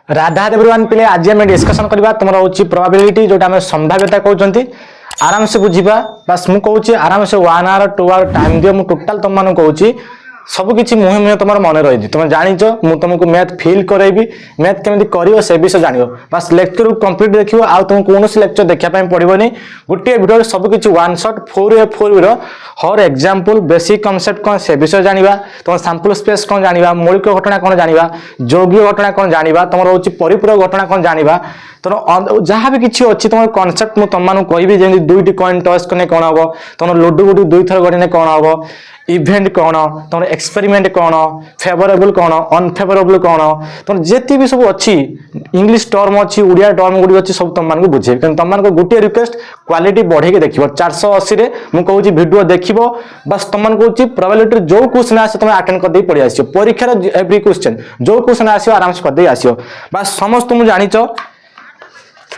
Radha everyone पिले आज आम डिस्कसन करबा तुमर होची प्रोबेबिलिटी जोटा हम संभाव्यता कहउचंती आराम से बुझीबा बस मु कहउची आराम से 1 आवर 2 आवर टाइम दियो मु टोटल तुम मानु कहउची सब किछि मुहे मुहे तुम मन रही तुम जानिच मु तुमको मैथ फील करैबी मैथ केमि करियो से विषय जानियो बस लेक्चर कंप्लीट देखियो आ तुम कोनोसी लेक्चर देखिया पय पड़िबोनी गोटे वीडियो सब किछि वन शॉट 4A4 रो हर एग्जांपल बेसिक कांसेप्ट कोन से विषय जानिबा तुम सैंपल स्पेस कोन जानिबा मौलिक घटना कोन जानिबा जोग्य घटना कोन जानिबा तुम होची परिपूरक घटना कोन जानिबा तो जहाँ भी किसी अच्छी तुम कॉन्सेप्ट मुझे तुम मानू कहबी जमी दुईटी कॉइन टॉस कने कौन हम तुम लुडु गुडु दुई थर गड़ने कौन हम इवेंट कौन तुम एक्सपेरिमेंट कौन फेवरेबल कौन अनफेवरेबल कौन तुम जिते भी सब अच्छी इंग्लिश टर्म अच्छी ओडिया टर्म गुड़ी अच्छी सब तुम मानक बुझे तुम मान गोटे रिक्वेस्ट क्वालिटी बढ़े देखिए 480 रे मु कहूँ वीडियो देख बस तुम कहूँ प्रोबेबिलिटी जो क्वेश्चन आस तुम अटेंड कर पड़ी आस परीक्षार एवरी क्वेश्चन जो क्वेश्चन आसो आराम से करदे आस बस समस्त मुझे जानिच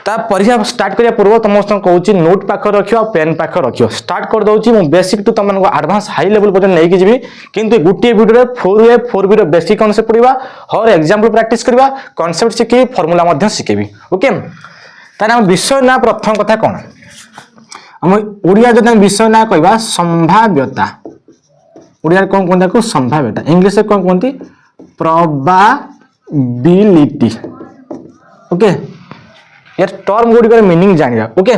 ता परीक्षा स्टार्ट करिया पूर्व समस्त कहूँ नोट पाख रखियो पेन पाख रखियो स्टार्ट कर दउची मु बेसिक टू तुम एडवांस हाई लेवल पर्यंत नहीं जीवी किंतु गोटे वीडियो रे 4A4B रो बेसिक कांसेप्ट पढ़िबा हर एग्जांपल प्रैक्टिस करबा कांसेप्ट शिखेबी फार्मूला मध्य शिखेबी ओके ताना विषय ना प्रथम कथा कोन हम ओडिया जदि विषय ना कहबा संभाव्यता ओडिया कोन कोन को संभाव्यता इंग्लिश में कोन कोनती प्रोबेबिलिटी ओके यार टर्म गुडी मीनिंग जानिबा ओके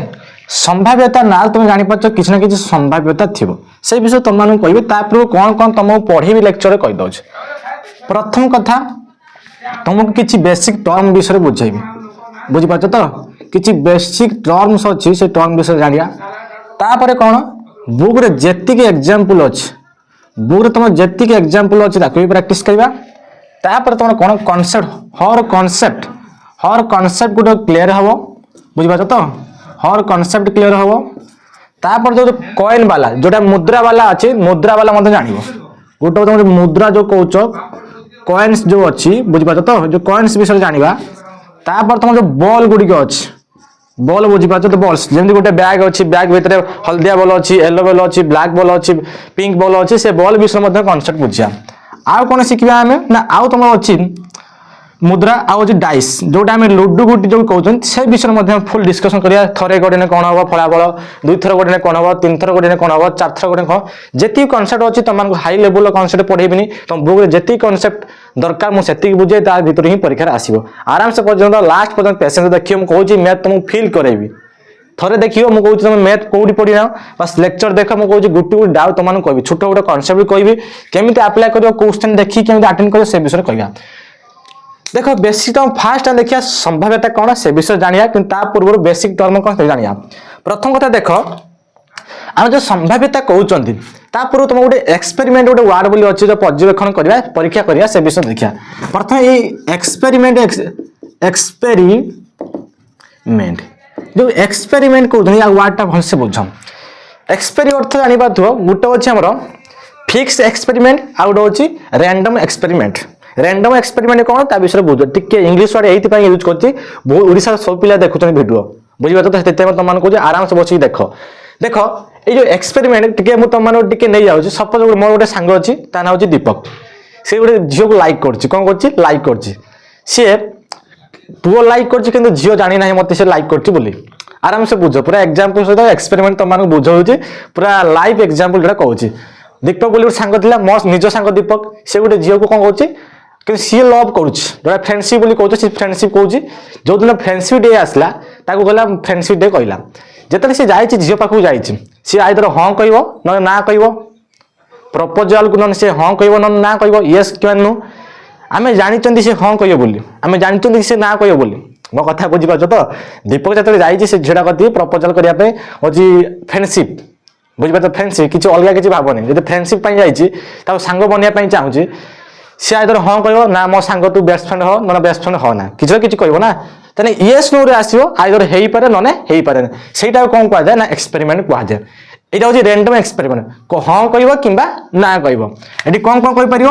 संभाव्यता ना तुम जानि पाछ किछ ना किछ संभाव्यता थिबो से विषय तुम मानु कहबे तापर कोन कोन तुम पढेबी लेक्चर रे कहि दउछ प्रथम कथा तुमको किछ बेसिक टर्म विषय बुझाइबी बुझि पाछ तो किछ बेसिक टर्म्स अछि से टर्म विषय जानिया तापर कोन बुक रे जेतिक एग्जांपल अछि बुक रे तुम जेतिक एग्जांपल अछि ताको भी प्रैक्टिस करबा तापर तुम कोन कांसेप्ट हर कांसेप्ट गुड क्लियर हबो बुझि पाछ तो हर कांसेप्ट क्लियर हबो तापर जो कॉइन वाला जोटा मुद्रा वाला अछि मुद्रा वाला मते जानिबो गोटे तुम मुद्रा जो कहउछ कॉइन्स जो अछि बुझि पाछ तो जो कॉइन्स विषय जानिबा तापर तुम जो बॉल गुडी के अछि बॉल बुझि पाछ तो बॉल्स जेमि गोटे बैग अछि बैग भितरे हल्दिया बॉल अछि येलो बॉल अछि ब्लैक बॉल अछि पिंक बॉल अछि से बॉल विषय मते कांसेप्ट बुझिया आ कोन सिखिबा हमें ना आउ तुम अछि मुद्रा आउ डाइस जोटा आम लुडु गुटी जो कहते से विषय फुल डिस्कसन करिया थरे गोटे कौन हम फलाफल दुई थर गोटे कौन हम 3 थर गोटे कौन हम 4 थर गोटे कौन जी कनसेप्ट अच्छी तुम हाई लेवल कनसेप्ट पढ़ेबी तुम बुक में जी कनसेप्ट दरकार मुझे बुझे ता भर ही परीक्षा आसो आराम से पर्यटन लास्ट पर्यटन पेसेंस देखिए मुझे कहूँ मैथ तुमको फील करेबी थरे देखियो मु कहूँ तुम मैथ कौटी पढ़ी ना बस लेक्चर देख मुझे कहूँ गोटे गोटे डाउट तुम कह छोट गोटे कनसेप्ट कहि केमी आप्लाय कर क्वेश्चन देखिए केमी अटेंड कर से विषय कहना देखो बेसिक टर्म फास्ट देखिया संभाव्यता कौन से विषय जानिया कि पूर्व बेसिक टर्म कौन से जानिया प्रथम कथा देख आम जो संभाव्यता कहते पूर्व तुम गोटे एक्सपेरिमेंट गोटे वार्ड बोली अच्छी जो पर्यवेक्षण करवा परीक्षा करवा से विषय देखिया प्रथम ये एक्सपेरिमेंट जो एक्सपेरिमेंट कहते वार्ड टा भलसे बुझ एक्सपेरी अर्थ जानी पाथो गोटे अच्छे आमर फिक्स एक्सपेरिमेंट आ गोटे अच्छी रैंडम एक्सपेरिमेंट रैंडम एक्सपेरिमेंट कौन ता विषय बुझ टिके इंग्लिश वर्ड एथि यूज करछि ओडिसा सब पिला देखुछन वीडियो बुझिबा तो सेते तुम मान को आराम से बसी देखो देखो ये जो एक्सपेरिमेंट टिके मु तुम मान टिके नै जाउछि सपोज मोर गोटे सांग अछि ता ना होछि दीपक से गोटे झियो को लाइक करछि कोन करछि लाइक करछि से पुओ लाइक करछि किंतु झियो जानि नाही मते से लाइक करछि बोली आराम से बुझो पूरा एग्जांपल सहित एक्सपेरिमेंट तुम मान बुझाउछि पूरा लाइव एग्जांपल जेटा कहउछि दीपक बोली सांग थिला मो निज सांग दीपक से गोटे झियो को कोन कहउछि कि सी लव करा फ्रेंडशिप बोली कहते सी फ्रेंडशिप कहूँ जो दिन फ्रेंडशिप डे आसला गला फ्रेंडशिप डे कहला जिते सी जाए झील पाखक जा सी आइदर हाँ कह ना ना कह प्रपोजाल को सी हाँ कह ना ना कह येस कि नु आम जानी सी हाँ कह बोली आम जानी सी ना कह बोली मो कथा बुझीपार तो दीपक जो जाए झीटा कति प्रपोजाल करने हूँ फ्रेंडशिप बुझीपार फ्रेंडशिप किसी अलग किसी भावनी जो फ्रेंडशिप जाए सांग बनवाई चाहूँगी सी आइदर हाँ कह ना मो सांग तू बेस्ट फ्रेंड हो ना बेस्ट फ्रेंड हो ना किसी किसी कह ना तेने येस नो रे आसो आइदर हो पारे ना हो पारे सहीटा कौन कहुए ना एक्सपेरिमेंट कहुए यहाँ हूँ रैंडम एक्सपेरिमेंट हाँ कह कि ना कह ये कौन कौन कहीपर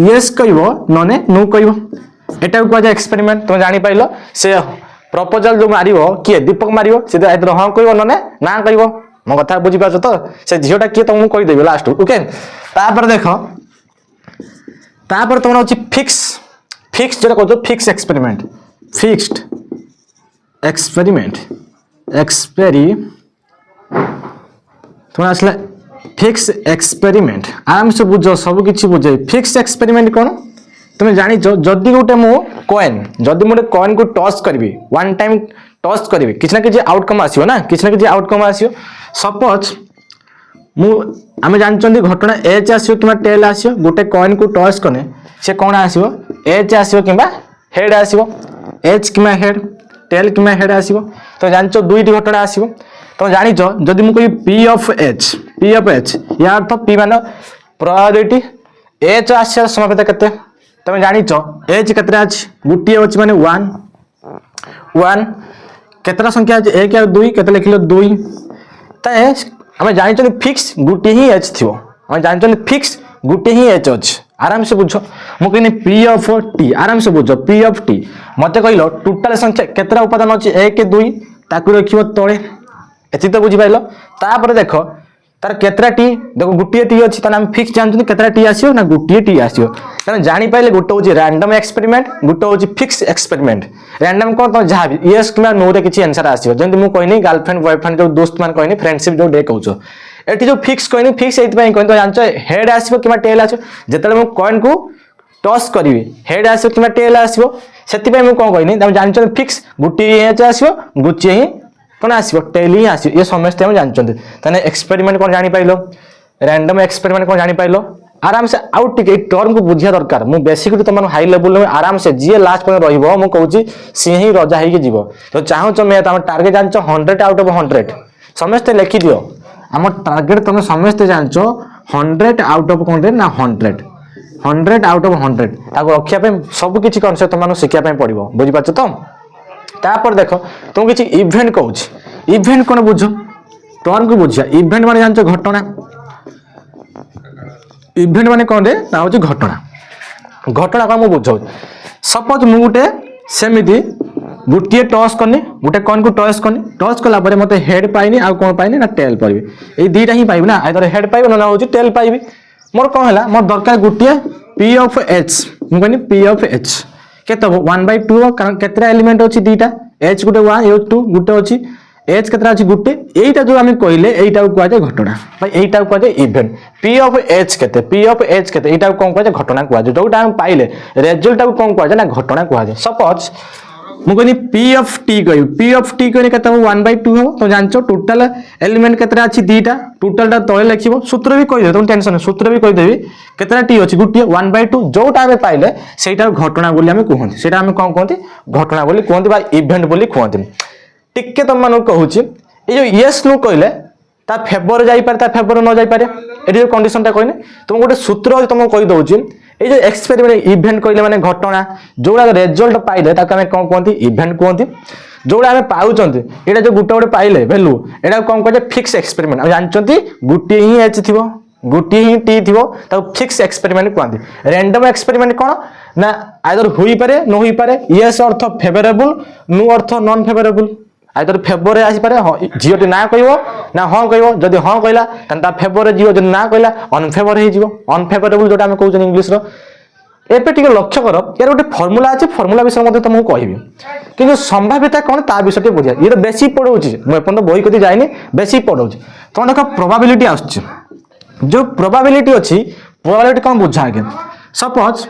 येस कह ना नो कह यहाँ कहुए एक्सपेरिमेंट तुम जापार से प्रपोजाल जो मार किए दीपक मार सी आइदर हाँ कह ना कह मो कथा बुझीपार तो से झीटा किए तुमको कहीदेवी लास्ट ओके तापर देख तापर तुम अच्छी फिक्स जो कह फिक्स एक्सपेरिमेंट फिक्स्ड एक्सपेरिमेंट थोड़ा आसला फिक्स एक्सपेरिमेंट आराम से बुझ सब किसी बुझे फिक्स एक्सपेरिमेंट कौन तुम जान जदि गोटे मु कॉइन जदि गोटे कॉइन को टॉस करी वन टाइम टॉस करी किसी ना किसी आउटकम आसो ना किसी ना किसी आउटकम आसो सपोज आम जानते घटना एच आसो कि टेल आसो गोटे कॉइन को टॉस कने से कौन आसो एच आसो कि हेड आसो एच कि हेड टेल कि हेड आसो तो जान दुईट घटना आसो तो जान जदि मुझे पी ऑफ एच या अर्थ पी मान प्रोबेबिलिटी एच आसार संभाव्यता केते तुम जान एच के गोटे अच्छी माने वन केतरा संख्या अच्छे एक या दुई के लिखल दुई आम जानी फिक्स गोटे ही एच थी आम जानी फिक्स गोटे ही एच अच्छे आराम से बुझ मुझे पी ऑफ टी आराम से बुझ पी ऑफ टी मत कहल टोटाल संख्या केतरा उपादान अच्छे एक दुई ताकू रख तले एति तो बुझीपार तापर देख तार केतरा टी देखो गोटे टी अच्छी तार फिक्स जानते केतरा टी आसो ना गोटे टी आसो तेना जापारे गोटे हूँ रैंडम एक्सपेरिमेंट गोटे हूँ फिक्स एक्सपेरिमेंट रैंडम कौन तुम जहाँ भी येस कि नो रे किसी आंसर आसो जमी मुझे कहनी गर्लफ्रेंड बॉयफ्रेंड जो दोस्त मान कहनी फ्रेंडशिप जो डे कौच ये जो फिक्स कहनी फिक्स ये कहनी तो जान हेड आसो कि टेल आसो जिते मुझे कॉइन को टॉस करी हेड आसो कि टेल आसो से मुझे कौन कहनी तुम जान फिक्स गोटे एच आसो गोटे ही कौन आसो टेल ही आसो ये समस्ते हम जानते तेना एक्सपेरिमेंट कौन जापार रैंडम एक्सपेरिमेंट कौन जापार आराम से आउट टिके टर्म को बुझिया दरकार मु बेसिक तुम हाई लेवल में आराम से जी लास्ट पर रहिबो मु कहूची सी ही रजा ही जीव तो चाहो मैं तुम टार्गेट जान 100 आउट ऑफ 100 समस्ते लिखि दियो आम टार्गेट तुम समस्ते जान 100 आउट ऑफ 100 ना 100 आउट ऑफ 100 ताको रखिया पे सब किछि कॉन्सेप्ट तुम शिखिया पे पड़िबो बुझि पाछ तो तापर देखो तुम किछि इवेंट कहूची इवेंट कोन बुझो टर्म को बुझिया इवेंट माने जान घटना इवेंट माने कौन रे ना होची घटना घटना कौन बुझाऊ सपोज मु गोटे सेमिति गोटे टॉस करनी गोटे कॉइन को टॉस करनी टॉस कला परे मते हेड पाइनी आ कौन पाइनी ना टेल पाइबी ए दीटा ही पाइबी ना आइदर हेड पाइबो ना होची टेल पाइबी मोर कौन हला मोर दरकार गोटे पी ऑफ एच मु कहनी पी ऑफ एच केते 1/2 कारण केतरा एलिमेंट अछि दीटा एच गोटे 1 ए 2 गोटे अछि एच केतरा अछि गुटे एटा जो आमे कहले एटा को कहै घटना भाई एटा को कहै इवेंट पी ऑफ एच केते एटा को कोन कहै घटना कहै जोटा हम पाइले रिजल्ट को कोन कहै ना घटना कहै सपोज मु कहनी पी ऑफ टी कहनी केते 1/2 हो तो जानचो टोटल एलिमेंट केतरा अछि दीटा टोटल टा तळे लिखिबो सूत्र भी कहि दे तुम टेंशन सूत्र भी कहि देबी केतरा टी अछि गुटे 1/2 जोटा आमे पाइले सेटा घटना बोली आमे कहंती सेटा आमे कोन कहंती घटना बोली कहंती बा इवेंट बोली कहंती टिके तुम मान कहूँ ये जो येस नु कहले ता फेवर जाइपारे ता फेवर न जाइपारे ये जो कंडीशन ता कहने तुम गोटे सूत्र तुमको कहि दउची ये जो एक्सपेरिमेंट इवेंट कहले माने घटना जोड़ा रिजल्ट पाइले ताको हमें कोन कहंती इवेंट कहंती जोड़ा हमें पाउचंती एटा जो गुटे गुटे पाइले वैल्यू एटा कोन कहजे फिक्स एक्सपेरिमेंट हम जानचंती गुटे ही एच थिबो गुटे ही टी थिबो ताको फिक्स एक्सपेरिमेंट कहंती रैंडम एक्सपेरिमेंट कोन ना आइदर होई पारे न होई पारे यस अर्थ फेवरेबल नो अर्थ नॉन फेवरेबल आइदर फेवर आसी पारे झीटी ना कहबो ना हाँ कहबो जदि हाँ कहला तन फेवर जीव जदि ना कहला अनफेवर हो जीव अनफेवरेबल जोटा हम कहउछन इंग्लिश रो एपे टिके लक्ष्य कर यार गोटे फॉर्मूला अछि फॉर्मूला विषय मध्ये तुमको कहबी किंतु संभाव्यता कोन ता विषय बुझिया ये बेसी पढौछि म अपन तो बही कति जाइनी बेसी पढौछि तो देखो प्रोबेबिलिटी आछछि जो प्रोबेबिलिटी अछि प्रोबेबिलिटी कोन बुझा आगे सपोज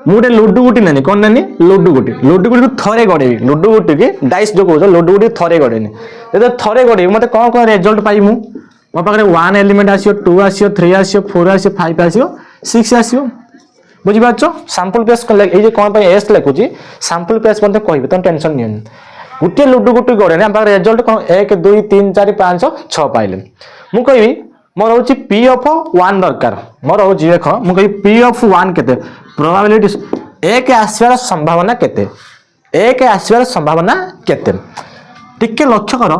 मुझे लुडु गुटी नानी कौन नानी लुडु गुटी थरे गड़ेबी लुडु गुटी की डाइस जो कहो लुडु गुटी थरे गड़ेनी जब थरे गड़ेबी मत कौन कौन रिजल्ट पाई मो पाखे 1 एलिमेंट आसियो 2 आसियो 3 आसियो 4 आसियो 5 आसियो 6 आसियो बुझी पाछो सैंपल पेज ए जे कोन पे एस लिखुची सैंपल पेज मते कहबे तो टेंशन नियन गुटी लुडु गुटी गड़ेनी हम रिजल्ट कोन 1 2 3 4 5 6 पाइले मु कहबी मोर होची पी ऑफ 1 दरकार मोर होची देख मु कहबी पी ऑफ 1 केते प्रोबेबिलिटी एक आसवार संभावना केते एक आसवार संभावना केते टिके लक्ष्य कर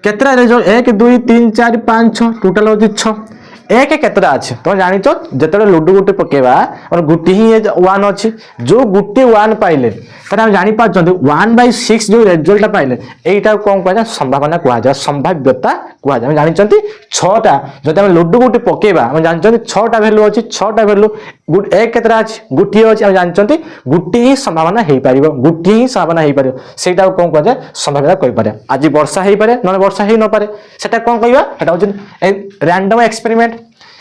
केतरा रिजल्ट 1 2 3 4 5 6 टोटल होची 6 एक केतरा अछि तुम जानि छ जतरे लुडु गुटे पकेबा और गुटी ही 1 अछि जो गुटी 1 पाइले तारे हम जानि पाछन 1/6 जो रिजल्ट पाइले एटा कोन कहजा संभावना कहजा जा संभाव्यता कहजा हम जानि चंती 6टा जदि हम लड्डू गुटी पकेबा हम जानि चंती 6टा वैल्यू अछि 6टा वैल्यू गुड एक केतरा अछि गुटी अछि हम जानि चंती गुटी ही संभावना हेई परिबो गुटी ही संभावना हेई परिबो सेटा कोन कहजा संभावना कहि पारे आज वर्षा हेई पारे न वर्षा हेई न पारे सेटा कोन कहबा सेटा होछि रैंडम एक्सपेरिमेंट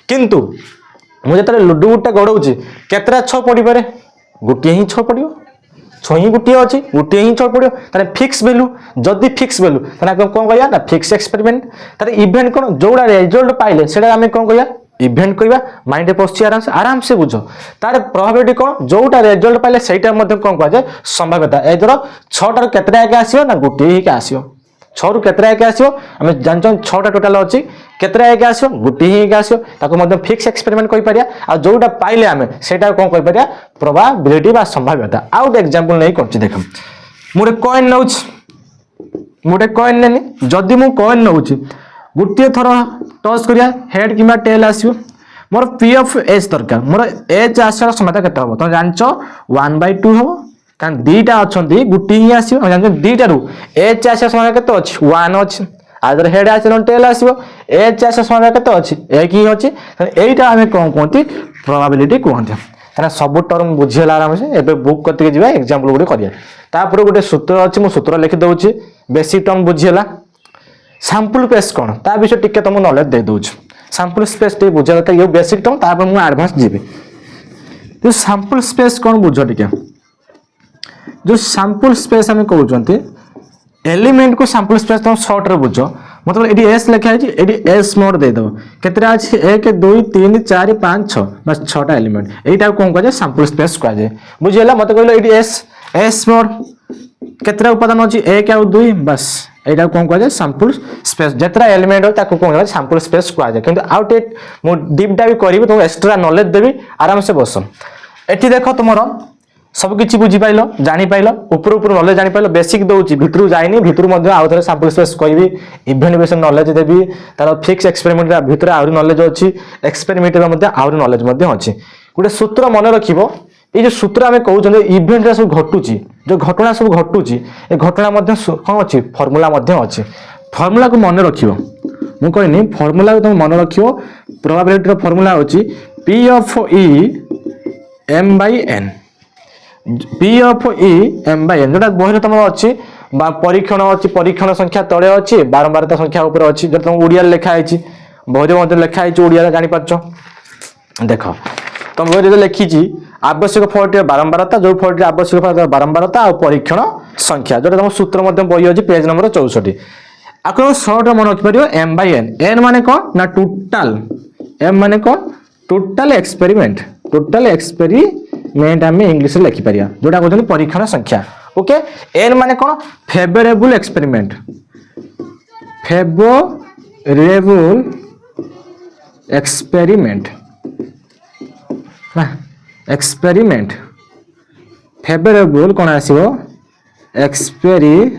किंतु मु जतरे लड्डू गुटा गडौछि केतरा 6 पडी पारे गुटी ही 6 पडियो 6 ही गुटी अछि गुटी ही 6 पडियो तारे फिक्स वैल्यू जदी फिक्स वैल्यू ताने कोन कहया ना फिक्स एक्सपेरिमेंट तारे इवेंट कोन जोडा रिजल्ट पाइले सेटा हमें कोन कहया इवेंट कहबा माइंड पछी आराम से बुझो तार प्रोबेबिलिटी कोन जोटा रिजल्ट पाइले सेटा मध्ये कोन कहया संभाव्यता ए धरो 6 टार केतरा के आसीयो ना गुटी ही के आसीयो 6 रु केतरा के आसीयो हमें जानचन 6टा टोटल अछि केतरा के आसीयो गुटी ही के आसीयो ताको मध्ये फिक्स एक्सपेरिमेंट कहि परिया आ जोटा पाइले हमें सेटा कोन कहि परिया प्रोबेबिलिटी बा संभाव्यता आउट एग्जांपल नै करछि देखम मोरे कॉइन नउछ मोटे कॉइन नेनी जदी मु कॉइन नउछि गुटी थरो टॉस करिया हेड किबा टेल आसीयो मोर पी ऑफ एच दरकार मोर एच आसार समता केते हबो तो जानचो 1/2 हबो कारण दीटा अछंती गुटी ही आसीयो हम जानचो दीटा रु एच आसार समय केते अछि 1 अछि आदर हेड आसीनो टेल आसीबो एच आसार समय केते अछि एक ही अछि एटा हमें कोन कोंती प्रोबेबिलिटी कोहंती ताना सब टर्म बुझियला आराम से एबे बुक करते जिबा एग्जांपल गुडी करिया तापर गोटे सूत्र अछि मु सूत्र लिखि दउछि बेसिक टर्म बुझियला सैंपल स्पेस कोन ता विषय टिके तुम नॉलेज दे दउछ सैंपल स्पेस टे बुझा दरकार ये बेसिक टर्म तापर मु एडवांस जिबे तो सैंपल स्पेस कोन बुझो टिके जो सैंपल स्पेस हम कहउचंती एलिमेंट को सैंपल स्पेस तुम शॉर्ट रे बुझो मतलब एडी एस लिखा है एडी एस मोड दे दो केतरा अछि 1 2 3 4 5 6 बस 6टा एलिमेंट एटा कोन कह जाय सैंपल स्पेस कह जाय बुझियला मते कहलो एडी एस मोड केतरा उपादान अछि 1 और 2 बस एटा कोन कह जाय सैंपल स्पेस जेतरा एलिमेंट हो ताको कोन कह जाय सैंपल स्पेस कह जाय किंतु आउट इट मो डीप डाइव करबी तुम एक्स्ट्रा नॉलेज देबी आराम से बसो एठी देखो तुमरो सब किछि बुझी पाइलो जानि पाइलो ऊपर ऊपर नॉलेज जानि पाइलो बेसिक दउची भितरु जाइनी भितरु मध्ये आउ थरे सैंपल स्पेस कहबी इवेंट बेस नॉलेज देबी तार फिक्स एक्सपेरिमेंट भितर आउरी नॉलेज अछि एक्सपेरिमेंट मध्ये आउरी नॉलेज मध्ये अछि गुटे सूत्र मन रखिबो ए जो सूत्र हमें कहउछन इवेंट रे सब घटुची जो घटना सब घटुची ए घटना मध्ये कोन अछि फार्मूला मध्ये अछि फार्मूला को मन रखिबो मु कहनी फार्मूला को तुम मन रखिबो प्रोबेबिलिटी रो फार्मूला अछि p of e m by n p of e m by n जोटा बहिर तुम अछि परीक्षण अछि परीक्षण संख्या तळे अछि बारंबारता संख्या ऊपर अछि जो तुम ओडिया लिखा आइछि बहिर मध्ये लिखा आइछि ओडिया जानि पाछो देखो तुम बहिर लिखि छी आवश्यक फलटी बारंबारता जो फलटी आवश्यक फल बारंबारता और परीक्षण संख्या जोटा तुम सूत्र मध्ये बहि अछि पेज नंबर 64 आको शॉर्ट मन रखि परियो m by n n माने कोन ना टोटल m माने कोन टोटल एक्सपेरिमेंट हम इंग्लिश रे लिखि परिया जोटा कहथनि परीक्षण संख्या ओके n माने कोन फेवरेबल एक्सपेरिमेंट एक्सपेरिमेंट फेवरेबल कोन आसीबो एक्सपेरिमेंट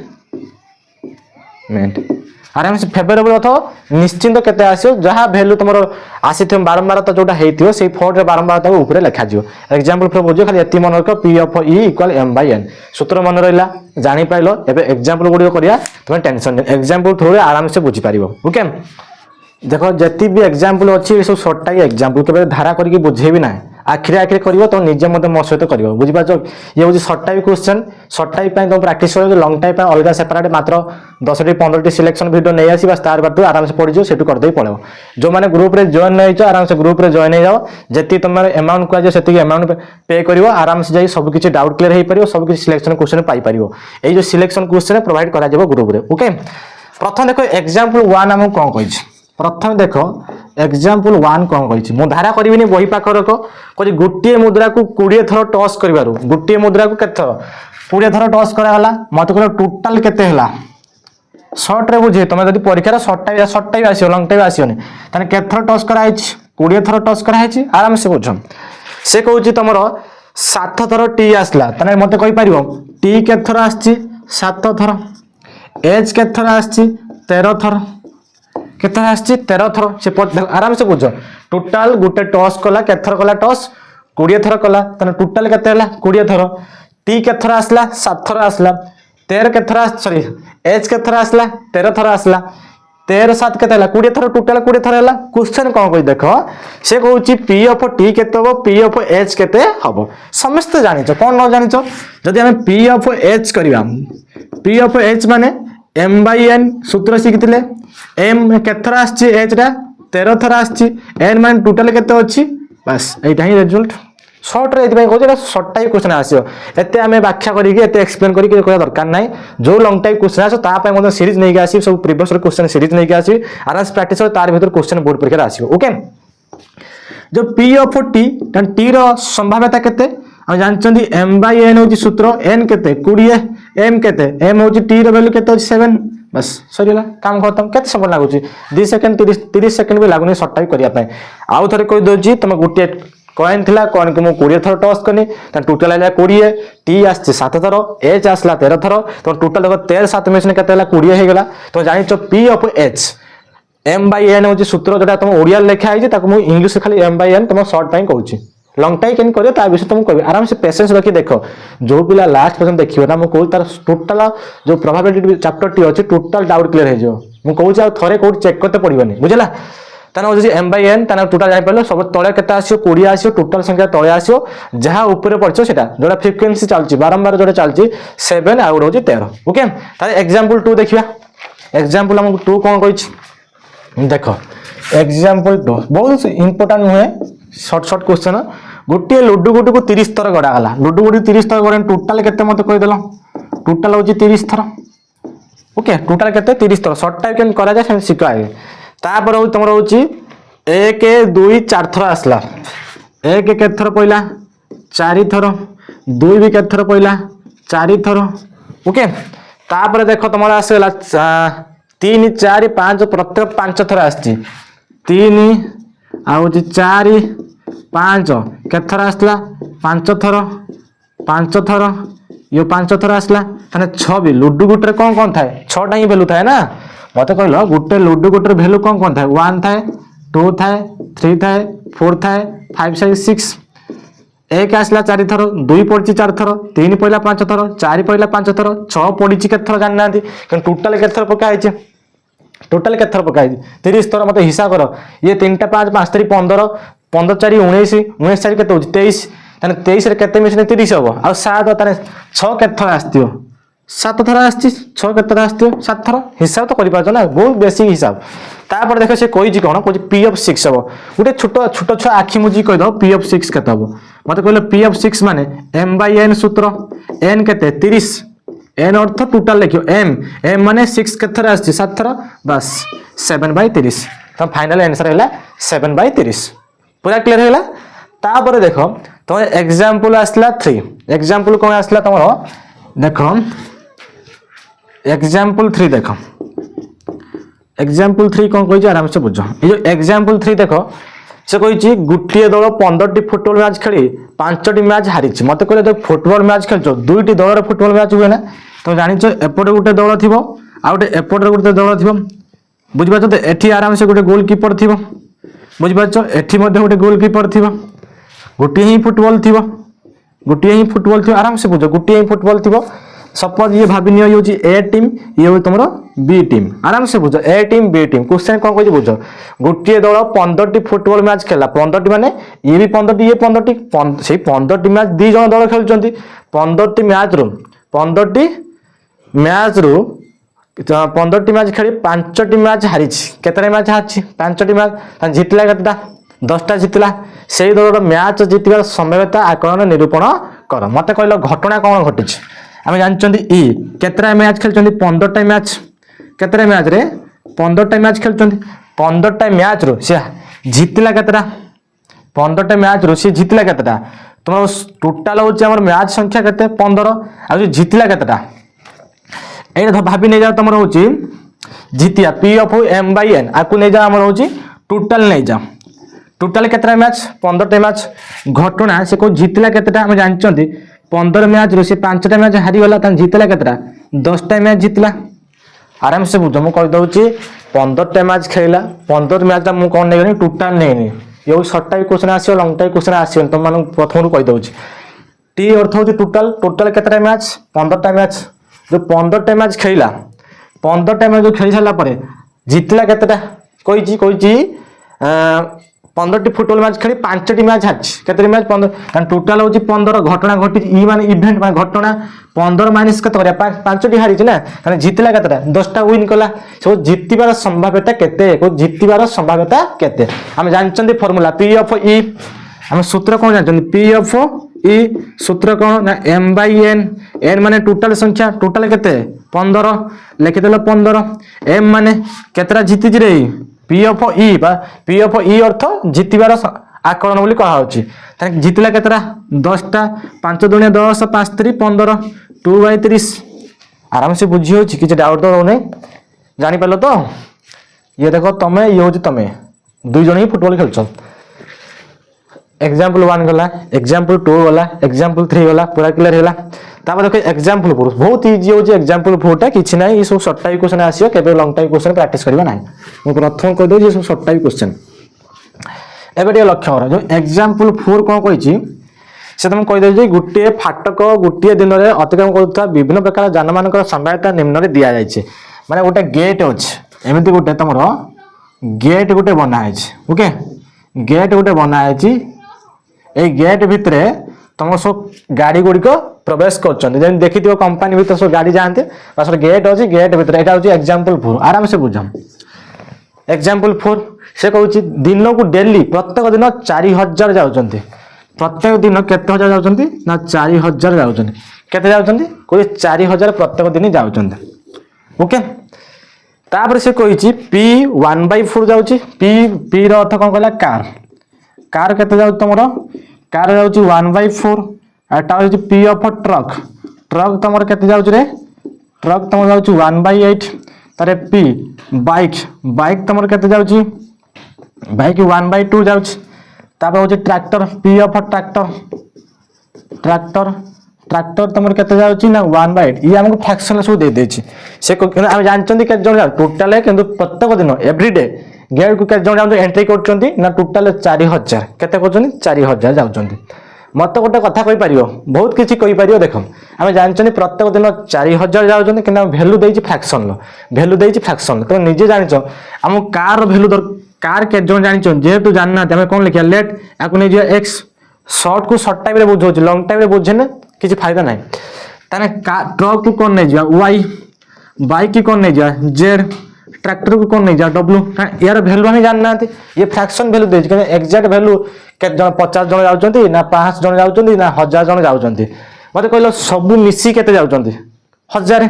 आराम से फेवरेबल अथवा निश्चिंत केते आसीयो जहा वैल्यू तुमरो आसीथम बारंबारता जोटा हेतियो सेही फोर्ट रे बारंबारता को ऊपर लिखा जियो एग्जांपल फॉर बुझियो खाली एति मन रख p of e equal m by n सूत्र मन रहिला जानि पाइलो एबे एग्जांपल गुडियो करिया तुम टेंशन एग्जांपल थ्रू रे आराम से बुझी पारिबो ओके देखो जति भी एग्जांपल अछि सब शॉर्ट टाइम एग्जांपल केबे धारा करके बुझेबी ना आखिरी आखिरी करिवो तो निजे मते मो सहित करिवो बुझि पाछो ये होची short type question short type पय तो प्रैक्टिस करिवो लॉन्ग टाइप पय अलगा सेपरेट मात्र 10 टी 15 टी सिलेक्शन वीडियो नै आसी बस तार बाटू आराम से पढि जो सेटु कर देई पळेबो जो माने ग्रुप रे जॉइन नै छ आराम से ग्रुप रे जॉइन नै जाओ जति तमरे अमाउंट को जे सेति अमाउंट पे करिवो आराम से जाई सब किछि डाउट क्लियर हेई परिवो सब किछि सिलेक्शन क्वेश्चन पाई परिवो एई जो सिलेक्शन क्वेश्चन प्रोवाइड करा जेबो ग्रुप रे ओके प्रथम देखो एग्जांपल 1 हम कोन कहिछि प्रथम देखो एग्जांपल 1 कोन कहिछि मु धारा करबिनी बही पाख रखो कोइ गुटिए मुद्रा को 20 थरो टॉस करबारु गुटिए मुद्रा को केते 20 थरो टॉस करा हला मते को टोटल केते हला शॉर्ट रे बुझे तमे जदी परीक्षा रे शॉर्ट टाइम आसीयो लॉन्ग टाइम आसीयोनी तने केते थरो टॉस करा आइछि 20 थरो टॉस करा आइछि आराम से बुझो से कहउछि तमरो 7 थरो टी आसला तने मते कहि परिबो टी केते थरो आछि 7 थरो एच केते थरो आछि 13 थरो केते आछि 13 थरो से आराम से बुझो टोटल गुटे टॉस कला केते थरो कला टॉस 20 थरो कला तने टोटल केते हला 20 थरो टी के थर आसला 7 थर आसला 13 के थर सॉरी एच के थर आसला 13 थर आसला 13 7 केते 20 थर टोटल 20 थर है क्वेश्चन कौन कह देख से कहूँ पी ऑफ टी केते हम पी ऑफ एच केते हम समस्त जानिच कौन न जानिच जदि आम पी ऑफ एच करवा पी ऑफ एच माने एम बाई एन सूत्र शिखी एम केथर आच टा 13 थर आन मान टोटाल केते अच्छी बस यहाँ ही रिजल्ट सर्ट कहते सर्ट टाइप क्वेश्चन आसो एते आम व्याख्या करके एक्सप्लेन करके कहना दरकार ना जो लंग टाइप क्वेश्चन आसो सीरीज नहीं आसी सब प्रीवियस क्वेश्चन सीरीज नहीं आसी आराम से प्रैक्टिस तार भीतर क्वेश्चन बोर्ड परीक्षा आसो ओके जो पी ऑफ टी टी संभाव्यता केते हम जानते एम बाई एन हूँ सूत्र एन केते 20 एम केते एम हूँ टी वैल्यू केते 7 बस सरीला काम खत्म केते समय लगुच 2 सेकंड 30 सेकंड भी लगुनि सर्ट टाइप करने आउ थे कही दूसरी तुम गोटे कॉइन थिला कॉइन को 20 थर टॉस कनी टोटल है 20 टी आसी 7 थर एच आसला 13 थर तो टोटल देखो 13 7 मिशन के 20 होगा तो जान P of H M by N हूँ सूत्र जोटा तुम ओडिया लिखाई इंग्लीश खाली एम बाई एन तुम सर्ट टाइम कहूँ लंग टाइम केन करियो ता विषय तुम कहबे आराम से पेशेंस रखी देखो जो पिला लास्ट पर्यंत देखियो ना मु कहू तार टोटल जो प्रोबेबिलिटी चैप्टर टी अछि टोटल डाउट क्लियर हो जो मु कहू आ थरे कोड चेक करते पड़िबनी बुझला ताना हो एम बाई एन ताना टोटल जाय परलो सब तळे केते आसियो 20 आसियो टोटल संख्या तळे आसियो जहा ऊपर पड़छो सेटा जोटा फ्रीक्वेंसी चलची बारंबार जोटा चलची 7 आउट हो 13 ओके ताले एग्जांपल 2 देखिबा एग्जांपल हम 2 कोन कहिछ देखो एग्जांपल 2 बहुत इंपोर्टेंट हुए शॉर्ट शॉर्ट क्वेश्चन गोटे लुडु गुटी को 30 थर गड़ागला लुडु गुटी 30 थर गड़े टोटाल केते मते कहि देलो टोटाल होची 30 थर ओके टोटाल केते 30 थर शॉर्ट टाइप केन करा जाय से सिखाए तापर हो तमरो होची 1 2 4 थर आसला 1 के थर पहिला 4 थर 2 भी के थर पहिला 4 थर ओके तापर देखो तमरो आसेला 3 4 5 प्रत्येक 5 थर आछी 3 आ होची 4 5 केथर आसला 5 थर ये 5 थर आसला ताने 6 भी लुडु गुटे कौन कौन थाए 6टा ही वैल्यू थाए ना मत कहलो गुटे लुडु गुटे वैल्यू कौन कौन थाए 1 थाए 2 थाए 3 थाए 4 थाए 5 6 एक आसला 4 थर 2 पड़ी 4 थर 3 पड़ा 5 थर 4 पड़ा 5 थर 6 पड़ी केथर जानना टोटाल केथर पकाई टोटाल केथर पकाई 30 थर मत हिसाब कर ये 3 टा 5 5 3 15 15 4 19 19 4 केते 23 ताने 23 रे केते मिशन 30 हबो आ 7 ताने 6 केथर आस्तियो 7 थर आस्ति 6 केथर आस्तियो 7 थर हिसाब तो करि पाछो ना बहुत बेसिक हिसाब तापर देखो से कोइ जी कोन कोइ पी ऑफ 6 हबो गुटे छोटो छोटो छ आखी मुजी कहि दो पी ऑफ 6 केते हबो मते कहले पी ऑफ 6 माने m बाय n सूत्र n केते 30 n अर्थ टोटल लिखियो m m माने 6 केथर आस्ति 7 थर बस 7/30 तो फाइनल आंसर हैला 7/30 पूरा क्लियर हैला तापर देखो तो एग्जांपल आसला 3 एग्जांपल कोन आसला तमरो देखो एग्जांपल 3 देखो एग्जांपल 3 कोन कहि आराम से बुझो ए जो एग्जांपल 3 देखो से कहि गुटिए दल 15 टी फुटबॉल मैच खेली 5 टी मैच हारि छी मते कहले जो फुटबॉल मैच खेलछो 2 टी दलर फुटबॉल मैच हुए ना तो जानिछो एपटे गुटे दल थिबो आ गुटे एपटे गुटे दल थिबो बुझि पाछो तो एठी आराम से गुटे गोलकीपर थिबो बुझि पाछो एठी मध्ये गुटे गोलकीपर थिबो गोटे ही फुटबॉल थिबो गोटे ही फुटबॉल थिबो आराम से बुझो गोटे ही फुटबॉल थिबो सपोज ये भाबी नियो होची ए टीम ये हो तुमरो बी टीम आराम से बुझो ए टीम बी टीम क्वेश्चन कोन कहि बुझो गोटे दल 15 टी फुटबॉल मैच खेला 15 टी माने ये भी 15 टी ये 15 टी से 15 टी मैच दी जण दल खेलचंती 15 टी मैच रो 15 टी मैच रो 15 टी मैच खेली 5 टी मैच हारि छी केतरे मैच हाछि 5 टी मैच जितला केतटा 10टा जितला से दलर मैच जितबार संभाव्यता आकलन निरूपण कर मते कहलो घटना कोन घटि आम जानते ई केतरा मैच खेलते 15टा मैच केतरा मैच रे 15टा मैच खेलते 15टा मैच रो से जितला केतरा 15टा मैच रो से जितला केतरा तुम टोटाल होची हमर मैच संख्या केते 15 आ जितला केतरा ए भाबी नै जा तुम होची जितिया P of M by N आकु नै जा हमर होची टोटाल नै जा टोटाल केतरा मैच 15टा मैच घटना से को जितला केतरा हम जानचंती 15 मैच रो से 5टा मैच हारी गला त जितला केतरा 10टा मैच जितला आराम से बुझो मु कहि दउची 15टा मैच खेला 15 मैच मु कोन नै टोटाल नै नै यो short type question आसियो long type question आसियो तुम मानु प्रथम रु कहि दउची टी अर्थ हूँ टोटाल टोटाल केतटा मैच 15टा मैच जो 15टा मैच खेला 15टा मैच जो खेली सारा जितला केतटा कही 15टी फुटबॉल मैच खेली 5टी मैच हारिଛି केतटी मैच 15 टोटाल हूँ 15 घटना घटी इ माने इवेंट माने घटना 15 माइनस केते करिया 5टी हारिଛି ना माने जितला केतटा 10टा विन कला सब जितबार संभाव्यता केते को जितबार संभाव्यता केते हम जानचंदी फार्मूला पी ऑफ ई हम सूत्र कोन जानचंदी पी ऑफ ई सूत्र कोन ना m by n n माने टोटल संख्या टोटल केते 15 लिखि देलो 15 m माने केतरा जीति रे पी ऑफ ई अर्थ जितबार आकलन बोली कहा होची ताने जितला केतरा 10टा 5 दुनिया 10 5 3 15 2 by 30 आराम से बुझी होची किछ डाउट तो नै जानि पालो तो ये देखो तमे ये होची तमे दुई जण ही फुटबॉल खेलछो एग्जांपल 1 गला एग्जांपल 2 गला एग्जांपल 3 गला पूरा क्लियर होला तापर देखो एग्जांपल 4 बहुत इजी हो जे एग्जांपल 4 टा किछि नै ई सब शॉर्ट टाइप क्वेश्चन आसीयो केबे लॉन्ग टाइप क्वेश्चन प्रैक्टिस करबा नै मो प्रथम कह दो जे सब शॉर्ट टाइप क्वेश्चन एबे लक्ष्य करा जो एग्जांपल 4 कोन कहिछि से तुम कह दे जे गुटे फाटक गुटे दिन रे अतिक्रमण करथवा विभिन्न प्रकार जानमानकर संभाव्यता निम्न रे दिया जायछि माने गोटे गेट अछि एमिति गोटे तमरो गेट गोटे बना अछि ओके गेट गोटे बना अछि ए गेट भितरे तुम सब गाड़ी गुड़ी को प्रवेश कर देखी कंपनी भीतर सब गाड़ी जाते बस गेट अच्छी गेट भीतर यहाँ हूँ एग्जांपल 4 आराम से बुझम एग्जांपल 4 से कहूँ दिन को डेली प्रत्येक दिन 4000 जाऊँच प्रत्येक दिन केते हजार जाऊँच ना 4000 जाऊँच केते जाऊँच कोई 4000 प्रत्येक दिन जाऊँच ओके तापर से कही पी 1/4 जाऊँच पी अर्थ कौन कहला कार कार केते जाऊँ तुम कार जाऊँ 1/4 आटा हूँ पी ऑफ ट्रक ट्रक तुम केते जाऊँ रे ट्रक तुम जाऊँ 1/8 तारे पी बाइक बाइक तुम केते जाऊँ बाइक 1/2 जाऊँ तापर हूँ tractor P of tractor tractor tractor तुम केते जाऊँ ना 1/8 ये हमको फ्रैक्शन सब दे देछि से हम जानचंदी के जण टोटल किंतु प्रत्येक दिन एवरीडे गेट को के जण एंट्री करचंदी ना टोटल 4000 केते करचंदी 4000 जाउचंदी मत गोटे कथा कहि परियो बहुत किछि कहि परियो देखम हम जानचंदी प्रत्येक दिन 4000 जाउचंदी कि वैल्यू देछि फ्रैक्शन लो वैल्यू देछि फ्रैक्शन तो निजे जानिचो हम कार वैल्यू दर कार के जण जानिचो जेतु जानना हम कोन लिखिया लेट आकु नै जे x शॉर्ट को शॉर्ट टाइम रे बुझो लॉन्ग टाइम रे बुझे ना किछि फायदा नै ताने ट्रक को कोन नै जा y बाइक की कोन नै जा z ट्रैक्टर को कौन नहीं जा डब्ल्यू यार वैल्यू हम जानना ये फ्रैक्शन वैल्यू दे एक्जाक्ट वैल्यू के 50 जन जाउचंती ना 5 जन जाउचंती ना 1000 जन जाउचंती मते कहलो सब मिसी केते जाउचंती 1000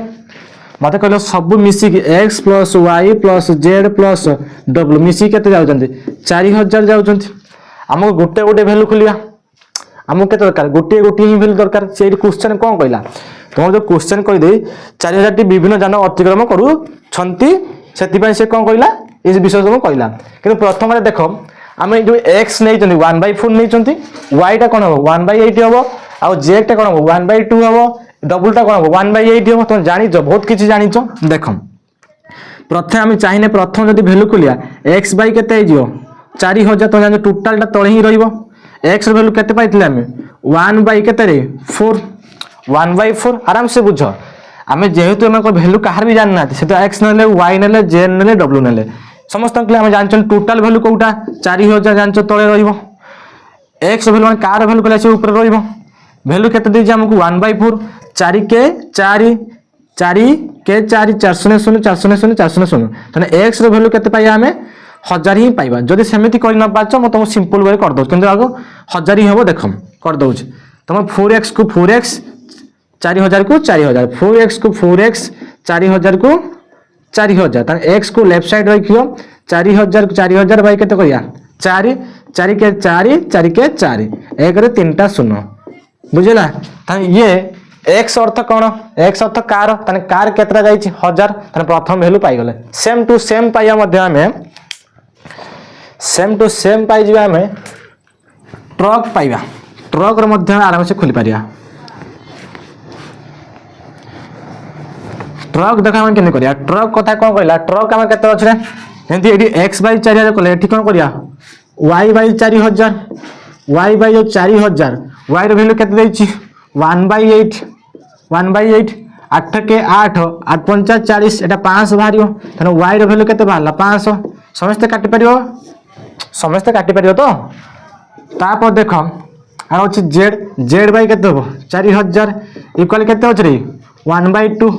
मते कहलो सब मिसी x + y + z + w मिसी केते जाउचंती 4000 जाउचंती हमको गोटे गोटे वैल्यू खोलिया हमको केते दरकार गोटे गोटे ही वैल्यू दरकार से क्वेश्चन कोन कहला तुम जो क्वेश्चन कहि दे 4000 टी विभिन्न जान अतिक्रमण करू छंती से कौन कहला इस विषय सब कहला कि प्रथम देख आम जो एक्स नहीं 1/4 नहीं वाई टा कौन हम 1/8 हम आउ जेड टा कौन हम 1/2 हम डबल टा कौन हम 1/8 हम तुम जान बहुत किसी जान देख प्रथम आम चाहिए प्रथम जब भैल्यू खोलिया एक्स बै के 4000 तुम जान टोटाल तले ही रक्स भैल्यू के 1/4 1/4 आराम से बुझ आम जेहेतु वैल्यू कहार भी जानना से तो एक्स ने वाई ने जेड ने डब्ल्यू ने समस्त जान टोटाल वैल्यू कौटा 4000 जान तले एक्स वैल्यू कार वैल्यू कहला से ऊपर वैल्यू केते आमको 1/4 4 के 4 4 के 4 400 400 400 तेना एक्स वैल्यू केते पाइबा आमे 1000 ही पाइबा जदि सेमिति करि न पाछ म तुम सिंपल वे कर दो किंतु आगो 1000 ही हबो देखम कर दउछ तुम 4x को 4x 4000 को 4000 4x को 4x 4000 को 4000 त x को लेफ्ट साइड रखियो 4000 बाई केते करिया 4 4 के 4 4 के 4 एक रे 3टा शून्य बुझला त ये x अर्थ कोन x अर्थ कार तने कार केतरा जाईची 1000 तने प्रथम वैल्यू पाई गले सेम टू सेम पाइया मध्ये हमें सेम टू सेम पाई जिबा हमें ट्रक पाइबा ट्रक रे मध्ये आराम से खोली पारिया ट्रक देखा हम केने करिया ट्रक कथा कोन कहला ट्रक हम केते अछि रे एंती एडी x बाय 4000 कोले एठी कोन करिया y बाय 4000 y बाय जो 4000 y रो वैल्यू केते दैछि 1/8 1/8 8 के 8 8 पंचा 40 एटा 500 बाहर तेना y रो वैल्यू केते बाहरला 500 समस्त काटि परियो तो तापर देख आर अच्छी जेड बाई केते हो 4000 इक्वल केते होछ रे 1/2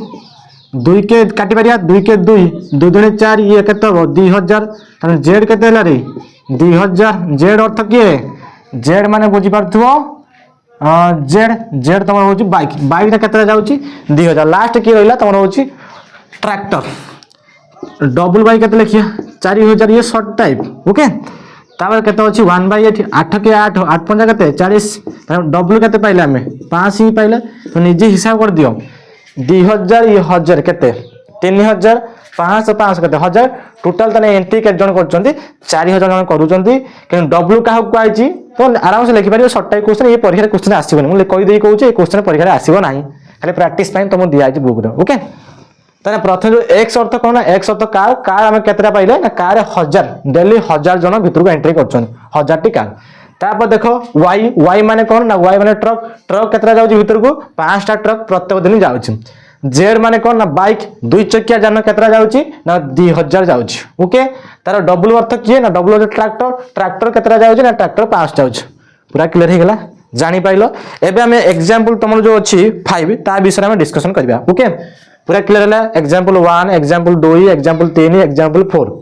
2 के काटि परिया 2 के 2 2 दुने 4 ये केते हो 2000 तने जेड केते हला रे 2000 जेड अर्थ के जेड माने बुझी पारथुओ जेड तमर होची बाइक ता केते जाउची 2000 लास्ट की रहला तमर होची ट्रैक्टर डबल बाई केते लिखिया 4000 ये शॉर्ट टाइप ओके तापर केते अछि 1/8 8 के 8 8 पंजा केते 40 डबल केते पाइले हमें 5 ही पाइले तो निजे हिसाब कर दियो 2000 ये 1000 केते 3000 500 500 केते 1000 टोटल तने एंट्री के जन करचंती 4000 जन करूचंती कि डबल काह को आइची तो आराम से लिखि परियो शॉर्ट टाइप क्वेश्चन ये परीक्षा क्वेश्चन आसीबो नै कहि देई कहूची ए क्वेश्चन परीक्षा आसीबो नाही खाली प्रैक्टिस टाइम तुम दिया आइची बुक रे ओके ताने प्रथम जो एक्स अर्थ कोन एक्स अर्थ कार हमें केतरा पाइले ना कार 1000 डेली 1000 जन भीतर को एंट्री करछन 1000 टी कार तापर देखो वाई माने कोन ना वाई माने ट्रक केतरा जाउची भीतर को 5 टा ट्रक प्रत्येक दिन जाउची जेड माने कोन ना बाइक दुई चक्किया जान केतरा जाउची ना 2000 जाउची ओके तार डबल अर्थ किए ना डबल ट्रैक्टर केतरा जाउची ना ट्रैक्टर 5 जाउची पूरा क्लियर हे गेला जानि पाइलो एबे हमें एग्जांपल तमन जो अछि 5 ता विषय में डिस्कशन करबा ओके पूरा क्लियर है एग्जांपल 1 एग्जांपल 2 एग्जांपल 3 एग्जांपल 4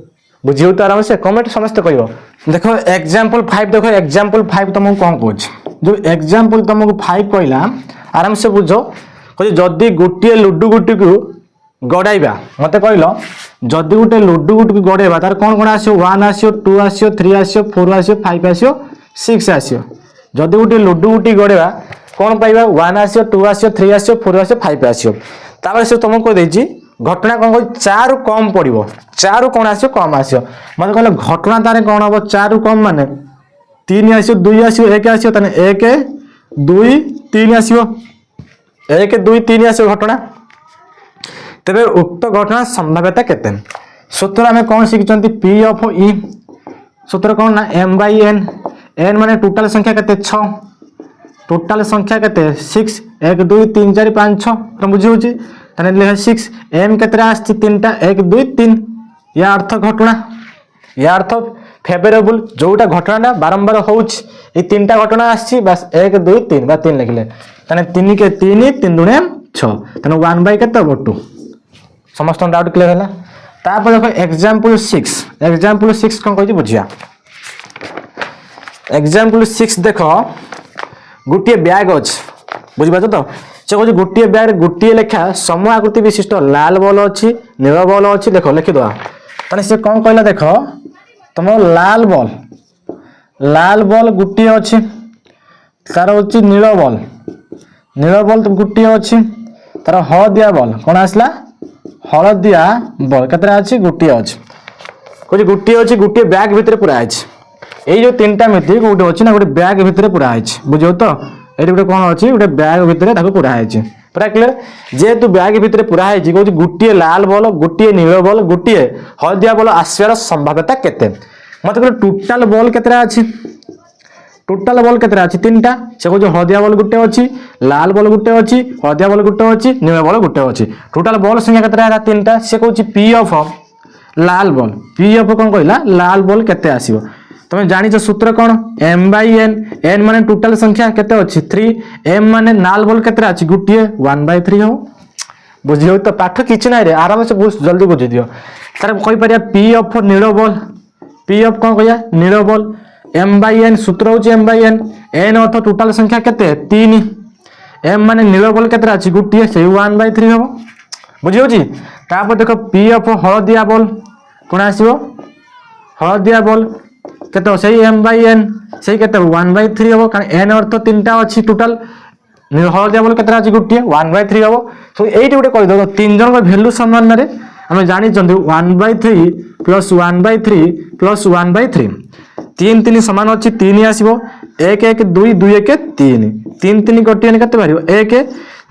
बुझियो तो आराम से कमेंट समस्त कहियो देखो एग्जांपल 5 देखो एग्जांपल 5 तुमको कोन कहछ जो एग्जांपल तुमको 5 कहला आराम से बुझो कहि जदी गुटिए लुडु गुटी को गडाइबा मते कहलो जदी गुटे लुडु गुटी को गडाइबा तार कोन कोन आसियो 1 आसियो 2 आसियो 3 आसियो 4 आसियो 5 आसियो 6 आसियो जदी गुटे लुडु गुटी गडाइबा कोन पाइबा 1 आसियो 2 आसियो 3 आसियो 4 आसियो 5 आसियो तापर से तुमको कह देछि घटना कोन 4 रु कम पड़िबो 4 रु कोन आसियो कम आसियो मते कहले घटना तारे कोन हो 4 रु कम माने 3 आसियो 2 आसियो 1 आसियो तने 1 2 3 आसियो 1 2 3 आसियो घटना तबे उक्त घटना संभाव्यता केते सूत्र हमें कोन सिखचंती p ऑफ e सूत्र कोन ना m/n n माने टोटल संख्या केते 6 टोटल संख्या केते 6 1 2 3 4 5 6 तो बुझी होची तने ले 6 m केतरा आछि तीनटा 1 2 3 या अर्थ घटना या अर्थ फेवरेबल जोटा घटना ना बारंबार होउछ ए तीनटा घटना आछि बस 1 2 3 बा 3 लिखले तने 3 के 3 3 दुने 6 तने 1 बाय केते 2 समस्त डाउट क्लियर होला तापर देखो एग्जांपल 6 कोन कहै बुझिया एग्जांपल 6 देखो गुटिए बैग अछि बुझि पाछो तो से कहै गुटिए बैग गुटिए लेखा सम आकृति विशिष्ट लाल बॉल अछि नील बॉल अछि देखो लिखि दो तने से कोन कहला देखो तुम लाल बॉल गुटिए अछि तार अछि नील बॉल तो गुटिए अछि तार हळदिया बॉल कोन आसला हळदिया बॉल केतरा अछि गुटिए अछि कहै गुटिए अछि गुटिए बैग भीतर पूरा अछि ए जो तीनटा मिति गोटे अछि ना गोटे बैग भीतर पूरा अछि बुझियो तो एटी गोटे कोन अछि गोटे बैग भीतर ताको पूरा अछि पूरा क्लियर जे तू बैग भीतर पूरा अछि कहै गुटिए लाल बॉल गुटिए नील बॉल गुटिए हळदिया बॉल आस्यार संभाव्यता केते मते कहले टोटल बॉल केतरा अछि टोटल बॉल केतरा अछि तीनटा से कहै हळदिया बॉल गुटे अछि लाल बॉल गुटे अछि हळदिया बॉल गुटे अछि नील बॉल गुटे अछि टोटल बॉल संख्या केतरा है तीनटा से कहै p of Lal ball p of कोन कहला लाल बॉल केते आसीबो तुम जानी सूत्र कौन m/n n माने टोटल संख्या केते अछि 3 m माने नाल बॉल केते अछि गुटिए 1/3 हो बुझियो तो पाठ किछ नै रे आराम से बहुत जल्दी बुझि दियो तार कहि परिया p ऑफ नील बॉल p ऑफ कोन कहया नील बॉल m/n सूत्र होछि m/n n अर्थ टोटल संख्या केते 3 m माने नील बॉल केते अछि गुटिए से 1/3 हो बुझियो जी तापर देखो p ऑफ हळदिया बॉल कोन आसीबो हळदिया बॉल केते सही m/n सही केते 1/3 हो कारण n अर्थ तीनटा अछि टोटल हळदिया बॉल केते अछि गुटिए 1/3 हो सो एठी गुटे कहि दो तीन जन को वैल्यू समान रे हम जानि चंदी 1/3 प्लस 1/3 प्लस 1/3 तीन तीन समान अछि 3 आसीबो 1 1 2 2 1 3 3 3 गोटिए केते बारियो 1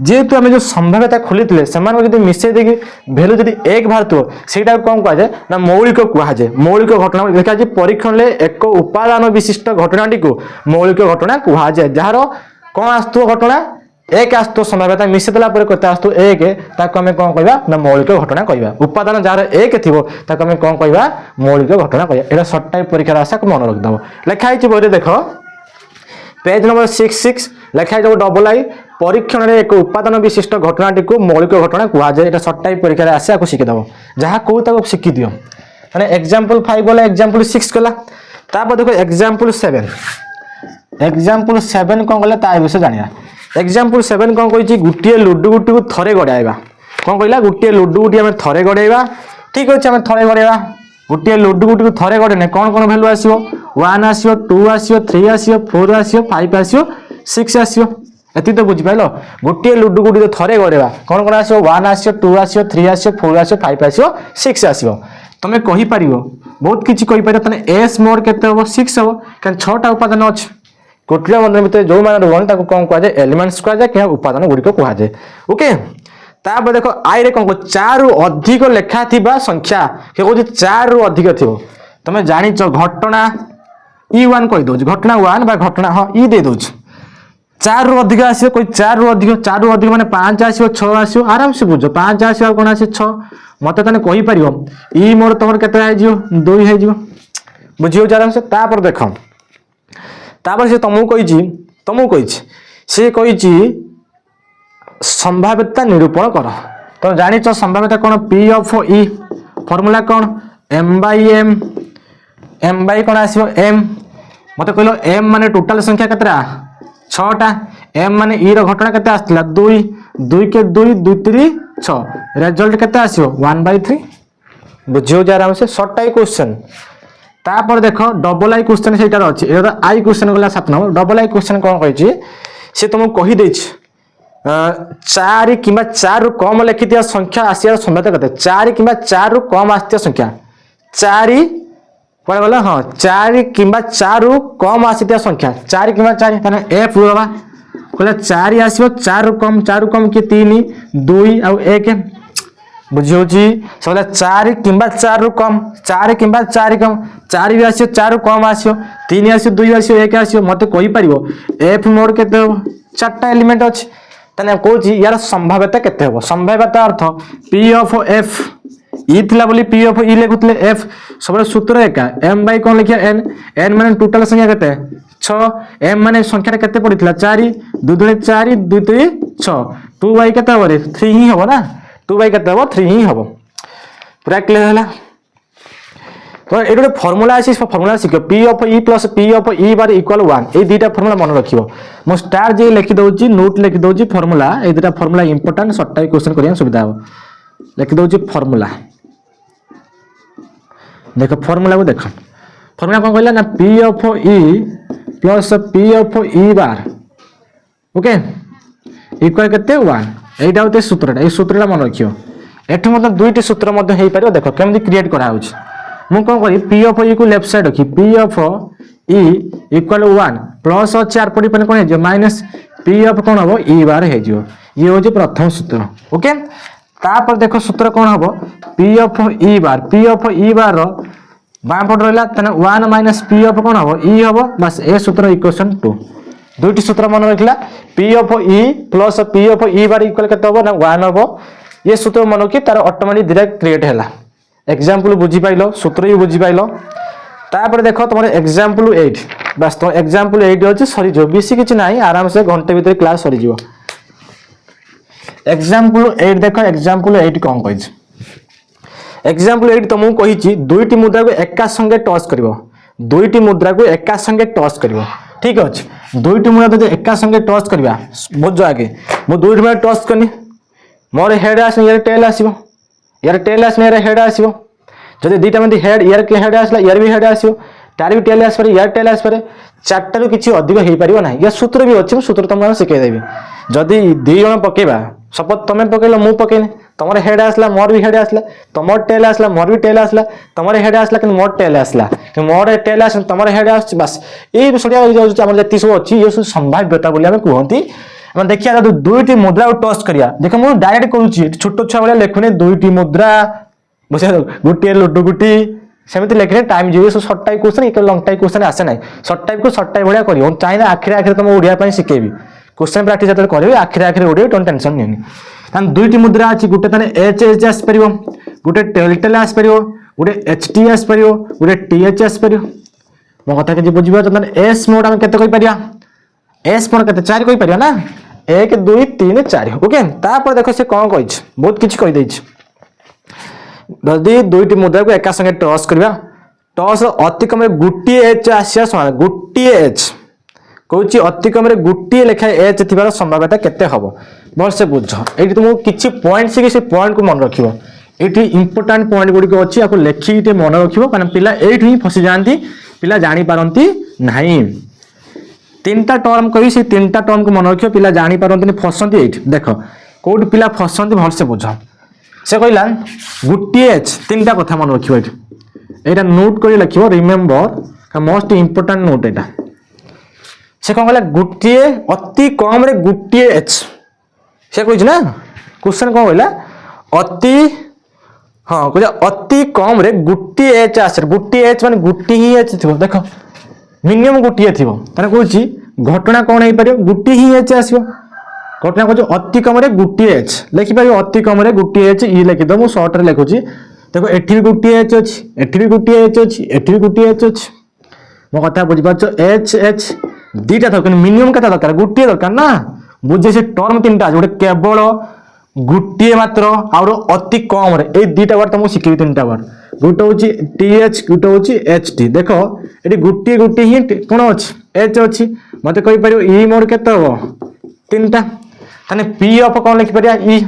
जेहेतु आम जो संभाव्यता खोली से मिसई दे भैल्यू जब एक बाहर सेटा कौन कहुए ना मौलिक कहुए मौलिक घटना देखा परीक्षण में एक उपादान विशिष्ट घटना को मौलिक घटना कहुए जार कौन आसो घटना एक आसतो संभाव्यता मिसेदेला केते आसतो एक ताको आम कौन कहवा मौलिक घटना कहवा उपादान जार एक थी ताको आम कौन कहवा मौलिक घटना कहवा एटा शॉर्ट टाइप परीक्षा आशा मन रखिदेव लिखाई बही देख पेज नंबर 66 लिखाई डबल आई परीक्षण में एक उपादान विशिष्ट घटनाटी को मौलिक घटना कहुए ये शॉर्ट टाइप परीक्षा आसे आपको शिखिदेव जहाँ कहू शिखी दियो मैंने एग्जाम्पल 5 गला एग्जाम्पल 6 गला तापर देखो एग्जाम्पल 7 कौन गला ता विषय जाना एग्जाम्पल 7 कौन कही गोटे लुडु गुटी को थरे गड़ाइबा कौन कहला गोटे लुडु गुटी आम थरे गड़ाइबा ठीक अच्छे आम थरे गड़ाइबा गोटे लुडु गुटी को थरे गड़े कौन कौन भैल्यू आसो 1 आसो 2 आसो 3 आसो 4 आसो 5 आसो 6 आसो एति तो बुझिपाल गोटे लुडु गुटी तो थरे गड़ेबा कौन कौन आसो 1 आसो 2 आसो 3 आसो 4 आसो 5 आसो 6 आसो तुम कहीपर बहुत किसी कहीपर एस मोड के 6 हम क्या 6टा उपादान अच्छे कोटिला मंडल भितर जो मैंने रुहन कौन कहुए एलिमेंट्स कहुए कि उपादान गुड़िक कहुए ओके तापर देखो आई रे कौन 4 रु अधिक लेखा थिबा संख्या के कहूँ 4 रु अधिक थी तुम जान घटना E1 कही दो घटना 1 बा घटना हाँ ई दे दो 4 रु अधिक आसो कोई 4 रु अधिक माने 5 आसो 6 आसो आराम से बुझ 5 आसो कौन आस 6 मत तने कही पार ई मोर तुम के 2 हो बुझी आराम से तापर देख तापर से तुमको कही सी कही संभाव्यता निरूपण कर तुम जान संभाव्यता कौन पी ऑफ ई फॉर्मूला कौन एम बाई एम बाई कौन आसो एम मत कहल एम माने टोटाल संख्या केतरा 6टा एम माने ई रो घटना केते आसला 2 2 के 2 2 3 6 रिजल्ट केते आसो 1/3 बुझियो जा आराम से शॉर्ट टाइप क्वेश्चन तापर देख डबल आई क्वेश्चन से अच्छे ये आई क्वेश्चन गला 7 नंबर डबल आई क्वेश्चन कौन कही सी तुमको कहीदे 4 कि 4 रु कम लिखि संख्या आसार संभाव्यता केते 4 कि 4 रु कम आसती संख्या 4 कौन गला हाँ 4 कि 4 रु कम आसती संख्या 4 कि 4 एफ रहा कहला 4 आसो 4 रु कम कि 3 2 आउ 1 बुझी सब 4 कि 4 रु कम 4 कि 4 कम 4 भी आसो 4 रु कम आसो 3 आसो 2 आसो 1 आसो मत कही पार एफ मोड के 4टा एलिमेंट अच्छे ताने कहूँ यार संभाव्यता केते हो संभाव्यता अर्थ पी ऑफ एफ ई थिला बोली पी ऑफ ई लिखुतले एफ सब सूत्र एका एम बाई कौन लिखिया एन एन माने टोटल संख्या केते 6 एम माने संख्या केते पड़ितला 4 2 2 4 2 3 6 2 बाई केते होरे 3 ही हो ना 2 बाई केते हो 3 ही हो पूरा क्लियर होला तो ये गोटे फर्मूला अच्छी formula Sikh P of E plus P of E bar equal 1 ये दुटा फर्मूला मन रखियो मो स्टार जे लिखि दउची नोट लिखि दउची फर्मूला ये दुटा formula important short type question करिया सुविधा हो लिखि दउची फर्मूला देखो फर्मूला को देखो फर्मूला कौन कहला ना P of E plus P of E bar okay equal केते 1 एटा होते सूत्रटा ए सूत्रटा मन रखियो एठो मतलब दुईटी सूत्र मध्य हेई पारियो देखो केमदी क्रिएट करा होची मु कौन करी पी ऑफ ई को लेफ्ट साइड रखी P of E equal 1 plus और 4 पड़ी कौन है माइनस पी ऑफ कौन हम ई बार है ये हूँ प्रथम सूत्र ओके तापर देखो सूत्र कौन हम पी ऑफ ई बार बाँ पट रहा 1 माइनस पी ऑफ कौन हम ई हम बस ए सूत्र इक्वेशन 2 दुईटी सूत्र मन रखला P of E plus P of E bar equal के हम ना 1 हम ये सूत्र मन की तार ऑटोमेटिक डायरेक्ट क्रिएट है एग्जाम्पल बुझी पाइल सूत्र भी बुझी पाइल तापर देख तुम एग्जाम्पल 8 बस तुम एग्जाम्पल 8 अच्छे सरी बेसी किसी ना आराम से घंटे भीतर क्लास सरी एग्जाम्पल 8 देख एग्जाम्पल 8 कौन कही एग्जाम्पल 8 तुमको कही दुईटी मुद्रा को एका संगे टच कर दुईटी मुद्रा को एका संगे टच कर ठीक अच्छे दुईटी मुद्रा जो एका संगे टच करवा बुझ आगे मुझे दुईटी मुद्रा टच करनी मोर हेड आस टेल आसो यार टेल आसने यार हेड आसो जदि दुईटा में हेड यार के हेड आसला यार भी हेड आसो तार भी टेल आस पारे यार टेल आस पारे चारटा रु किछि अधिक हेई परिबो ना या सूत्र भी अछि सूत्र तुमको शिखाई देबी जदि दुई जण पकेबा सपोज तुम पकेलो मु पकेनी तुमर हेड आसला मोर भी हेड आसला तुमर टेल आसला मोर भी टेल आसला तुमर हेड आसला कि मोर टेल आसला कि मोर टेल आस तुमर हेड आस बस ए विषय हमर जति सब अछि ये सब संभाव्यता बोली हम कहंती हम देखिया दुईटी मुद्रा को टच करिया देख मु डायरेक्ट करूची छोट छुआ भाई लिखुनी दुईटी मुद्रा बुझे गोटे लुडु गुटी सेमती लिखने टाइम जीव सब शॉर्ट टाइप क्वेश्चन एक लॉन्ग टाइप क्वेश्चन आसे ना शॉर्ट टाइप को शॉर्ट टाइप भाया कर चाहिए आखिरी आखिरी तुम ओडिया शिखेबी क्वेश्चन प्रैक्टिस जब करेंगे आखिरी आखिरी ओडियो तुम टेंशन नहीं तान दुईटी मुद्रा अच्छी गोटे ताने एच एच आस पार गोटे टेल आस पार गोटे एच टी आस पार गोटे टी एच आस पार मो कथा कि बुझे एस मोड आम के एस मोड के 4 कहीपर ना 1 2 3 4 ओके तापर देखो से कौन कही बहुत किसी कहीदे जदि दुईटी मुद्रा को एका संगे टॉस करवा टॉस अति कम गोटे एच आसा समान गोटे एच कौच अति कम गोटे लेखा एच थी संभाव्यता केते हम भलसे बुझ ये तुमको किसी पॉइंट से पॉइंट को मन रख ये इंपोर्टाट पॉइंट गुड़िक अच्छी आपको लेखिक मन रख पिला ये फसी जाती पिला जापारती ना 3टा टर्म कही से 3टा टर्म को मन रख पिला जापारती फसती ये देख कौट पिला फसती भलसे बुझ से कहला गोटे एच 3टा कथा मन रख ये नोट कर लिख रिमेम्बर मोस्ट इंपोर्टाट नोट यहाँ से कौन कहला गोटे अति कम गोटे एच से कही ना क्वेश्चन कौन कहला अति हाँ कह अति कम गोटे एच आस गोटे एच मान गोटे ही एच थी देख मिनिमम गोटे थी कौन घटना कौन हो पार गोटे ही एच आसो घटना कह अति कम गोटे एच लिखिपार अति कम गोटे एच ये लिखिद मुझे सर्ट लिखुची देखो एटी भी गोटे एच अच्छी एटी भी गोटे एच अच्छी एटी भी गोटे एच अच्छी मो कथा बुझीपार एच एच 2टा दरकार मिनिमम के दरकार गोटे दरकार ना बुझे से टर्म 3टा गोटे केवल गोटे मात्र आउर अति कम ये 2टा वर्ड तुमको शिखेबी 3टा वर्ड गोटे हूँ टी एच गोटे हूँ एच टी देख ये गोटे गोटे ही कौन अच्छी एच अच्छी मत कहीपर इ मोड के 3टा ताने पी अफ कौन लिखिपर इ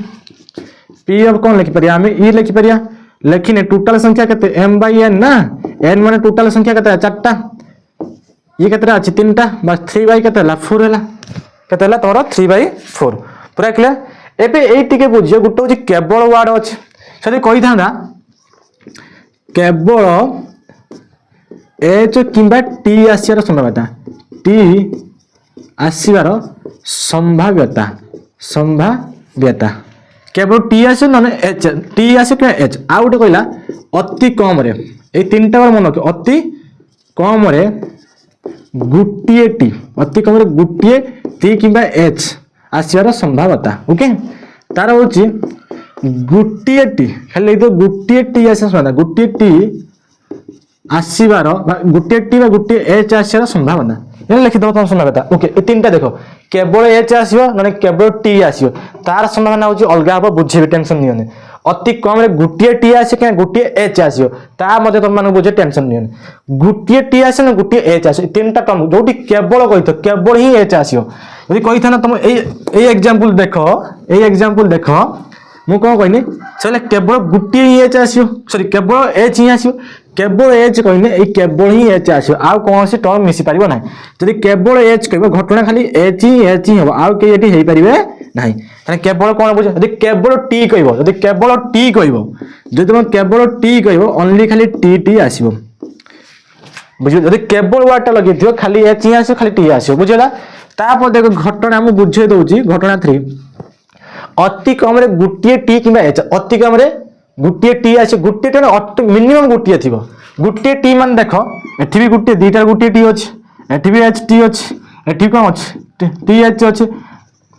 पी अफ कौन लिखिपर आम इ लिखिपर लिखिने टोटाल संख्या के एम बाई एन ना एन मान टोटाल संख्या के 4टा ये के अच्छी 3टा बस 3 बाई के 4 है के तुम 3/4 पूरा क्लियर एबे ये बुझ गोटे हूँ केवल वार्ड अच्छे से कही था केवल एच कि टी आसार संभाव्यता टी आसबार संभाव्यता केवल टी आस ना एच टी आस कि एच आउ गोटे कहला अति कम ये 3टा बार मन रख अति कम गोटे टी अति कम गोटे टी कि एच आसबार संभाव्यता ओके तार हूँ गोटे टी खाली तो गोटे टी आसा गोटे टी आसबार गोटे टी गोटे एच आसार संभावना ये लिखिद तुम संभाव्यता ओके ये 3टा देख केवल एच आसो ना केवल टी आसो तार संभावना हूँ अलग हम बुझे टेंशन नियनि अति कम गोटे टी आस क्या गोटे एच आसो ता मत तुम मानक बुझे टेंशन नियनि गोटे टी आस ना गोटे एच आस 3टा टर्म जो केवल कही केवल ही एच आसो यदि कही था ना तुम एग्जांपल देख मु कौन कहनी चले केवल गोटे ही एच आसो सॉरी केवल एच ही आसो केवल एच कहने ये केवल ही एच आसो आउ कौन से टर्म मिसी पार ना जदि केवल एच कह घटना खाली एच ही हम आउ कई ये पारे ना केवल कौन बुझ जब केवल टी कह केवल टी कह तुम केवल टी कह ओनली खाली टी टी आसो बुझ जब केवल वार्डटा लगे खाली एच ही आसो खाली टी आसो बुझेगा तापर देख घटना मुझे बुझे दूसरी घटना 3 अति कम गोटे टी कि एच अति कम गोटे टी आस गोटे टी मिनिमम गोटे थी गोटे टी मान देख एटी भी गोटे 2टा गोटे टी अच्छे एटी भी एच टी अच्छे एटी कौन अच्छे टी एच अच्छे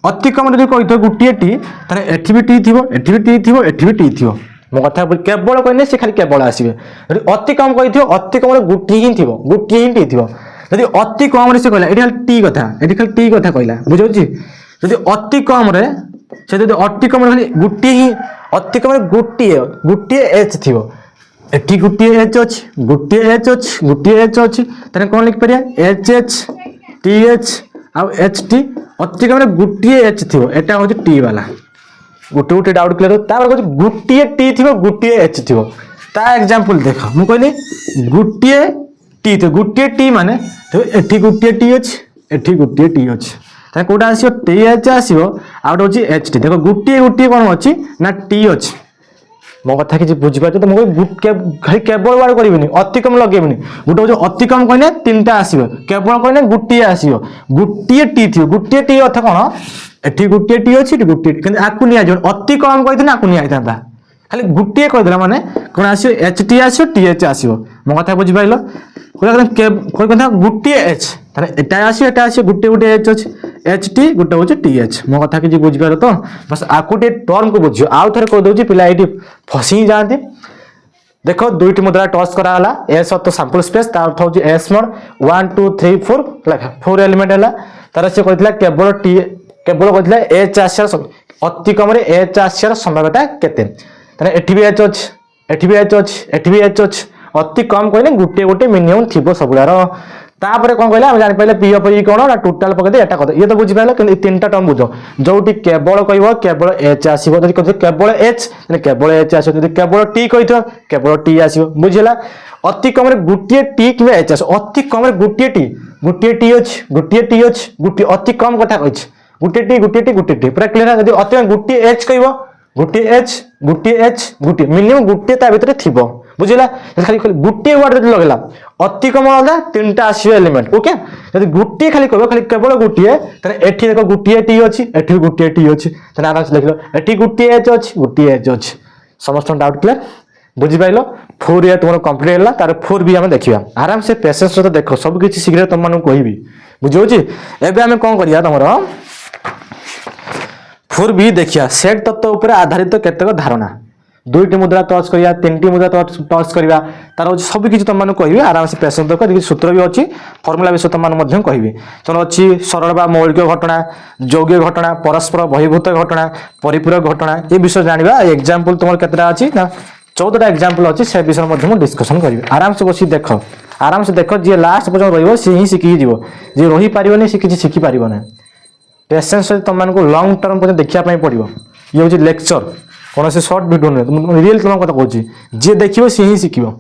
अति कम जो कही गोटे टी तेरे एटी भी टी थी एटी भी टी थी एटी भी टी थी मो कथा केवल कहने से खाली केवल आसवे अति कम कही अति कम गोटे ही टी थी जदि अति कम से कहला ये टी कथा ये खाली टी कथा कहला बुझे जदि अति कम से अति कम खाली गोटे ही अति कम गोटे एच थी एटी गोटे एच अच्छी गोटे एच अच्छी गोटे एच अच्छी तेरे कौन लिखिपर एच एच टी एच आउ एच टी अति कम गोटे एच थी एटा हूँ टी वाला गोटे गोटे डाउट क्लियर तापर कह गोटे टी थी गोटे एच थी ता एग्जांपल देख मु कहली गोटे टी थी गोटे टी माने एटी गोटे टी अच्छी एटी गोटे टी अच्छी ताहे कोटा आसो टी एच आसो आउट हूँ एच टी देख गोटे गोटे कौन अच्छी ना टी अच्छी मो कथा कि बुझीपार तो मुझे खाली केवल वार्ड करी अति कम लगेबनी गोटे हूँ अति कम कहने 3टा आसो केवल कहने गोटे आसो गोटे टी थी गोटे टी अर्थ कौन एटी गोटे टी अच्छी गोटे टी आपको नि अति कम कही आपको नि खाली गोटे कहीदेला माने कौन आसो एच टी आसो टी एच आसो मो कथा बुझीपार कोई कथा गुटे एच ताने एटा आसी गुटे गुटे एच अछि एच टी गुटे होचे टी एच मो कथा कि बुझि पारो तो बस आकुटे टर्म को बुझियो आउ थरे को दोची पिला एटी फसी जाते देखो दुईटी मुद्रा टॉस करा हला एस तो सैंपल स्पेस ता अर्थ होची एस मोड 1 2 3 4 लखा 4 एलिमेंट हला तार से कहथिला केवल टी केवल कहथिला एच आस्यर अति कम रे एच आस्यर संभाव्यता केते ताने एठी भी एच अछि एठी भी एच अछि एठी भी एच अछि अति कम कहले गुटे गुटे मिनिमम थिबो सबुलार तापर कोन कहले हम जानि पहिले पी ऑफ ई कोन ना टोटल पके दे एटा कत ये तो बुझि पाइलो कि तीनटा टर्म बुझो जोटी केवल कहबो केवल एच आसीबो जदि कहबो केवल एच तने केवल एच आसीबो जदि केवल टी कहितो केवल टी आसीबो बुझिला अति कम रे गुटे टी कि एच आस अति कम रे गुटे टी अछि गुटे अति कम कथा कहिछ गुटे टी पूरा क्लियर जदि अति गुटे एच कहबो गुटे मिनिमम गुटे ता भीतर थिबो बुझिला खाली गुटे वर्ड जदि लगला अति कम वाला तीनटा आसीबो एलिमेंट ओके जदि गुटे खाली कहबो खाली केवल गुटे तने एठी देखो गुटे टी अछि एठी गुटे टी अछि तने आराम से देखलो एठी गुटे एच अछि समस्त डाउट क्लियर बुझि पाइलो 4 ये तुमरो कंप्लीट होला तार 4 भी हम देखिबा आराम से पेशेंस से देखो सब किछि शीघ्र तुम मानु कहिबी बुझौछि एबे हम कोन करिया तमरो 4 भी देखिया सेट तत्व ऊपर आधारित केतक धारणा दुईटी मुद्रा टच करिया तीनटी मुद्रा टच करिया तार सब किछि तुम मानु कहिबी आराम से पेशेंस देखो देखि सूत्र भी अछि फार्मूला भी तुम मानु मध्यम कहिबी चलो अछि सरल बा मौलिक घटना जोग्य घटना परस्पर बहिर्भूत घटना परिपूरक घटना ए विषय जानिबा एग्जांपल तुमर केतरा अछि ना 14टा एग्जांपल अछि से विषय मध्यम डिस्कशन करिबी आराम से बसी देखो जे लास्ट पर्यंत रहिबो से ही सिखि जीवो जे रही पारिबोनी से किछि सिखि पारिबोनी पेशेंस तुम मानक लॉन्ग टर्म पर देखिया पई पड़िबो ये होची लेक्चर कौन से शॉर्ट वीडियो नहीं रियल तुम कथा कहूँ जी देखिए सी ही शिखिबो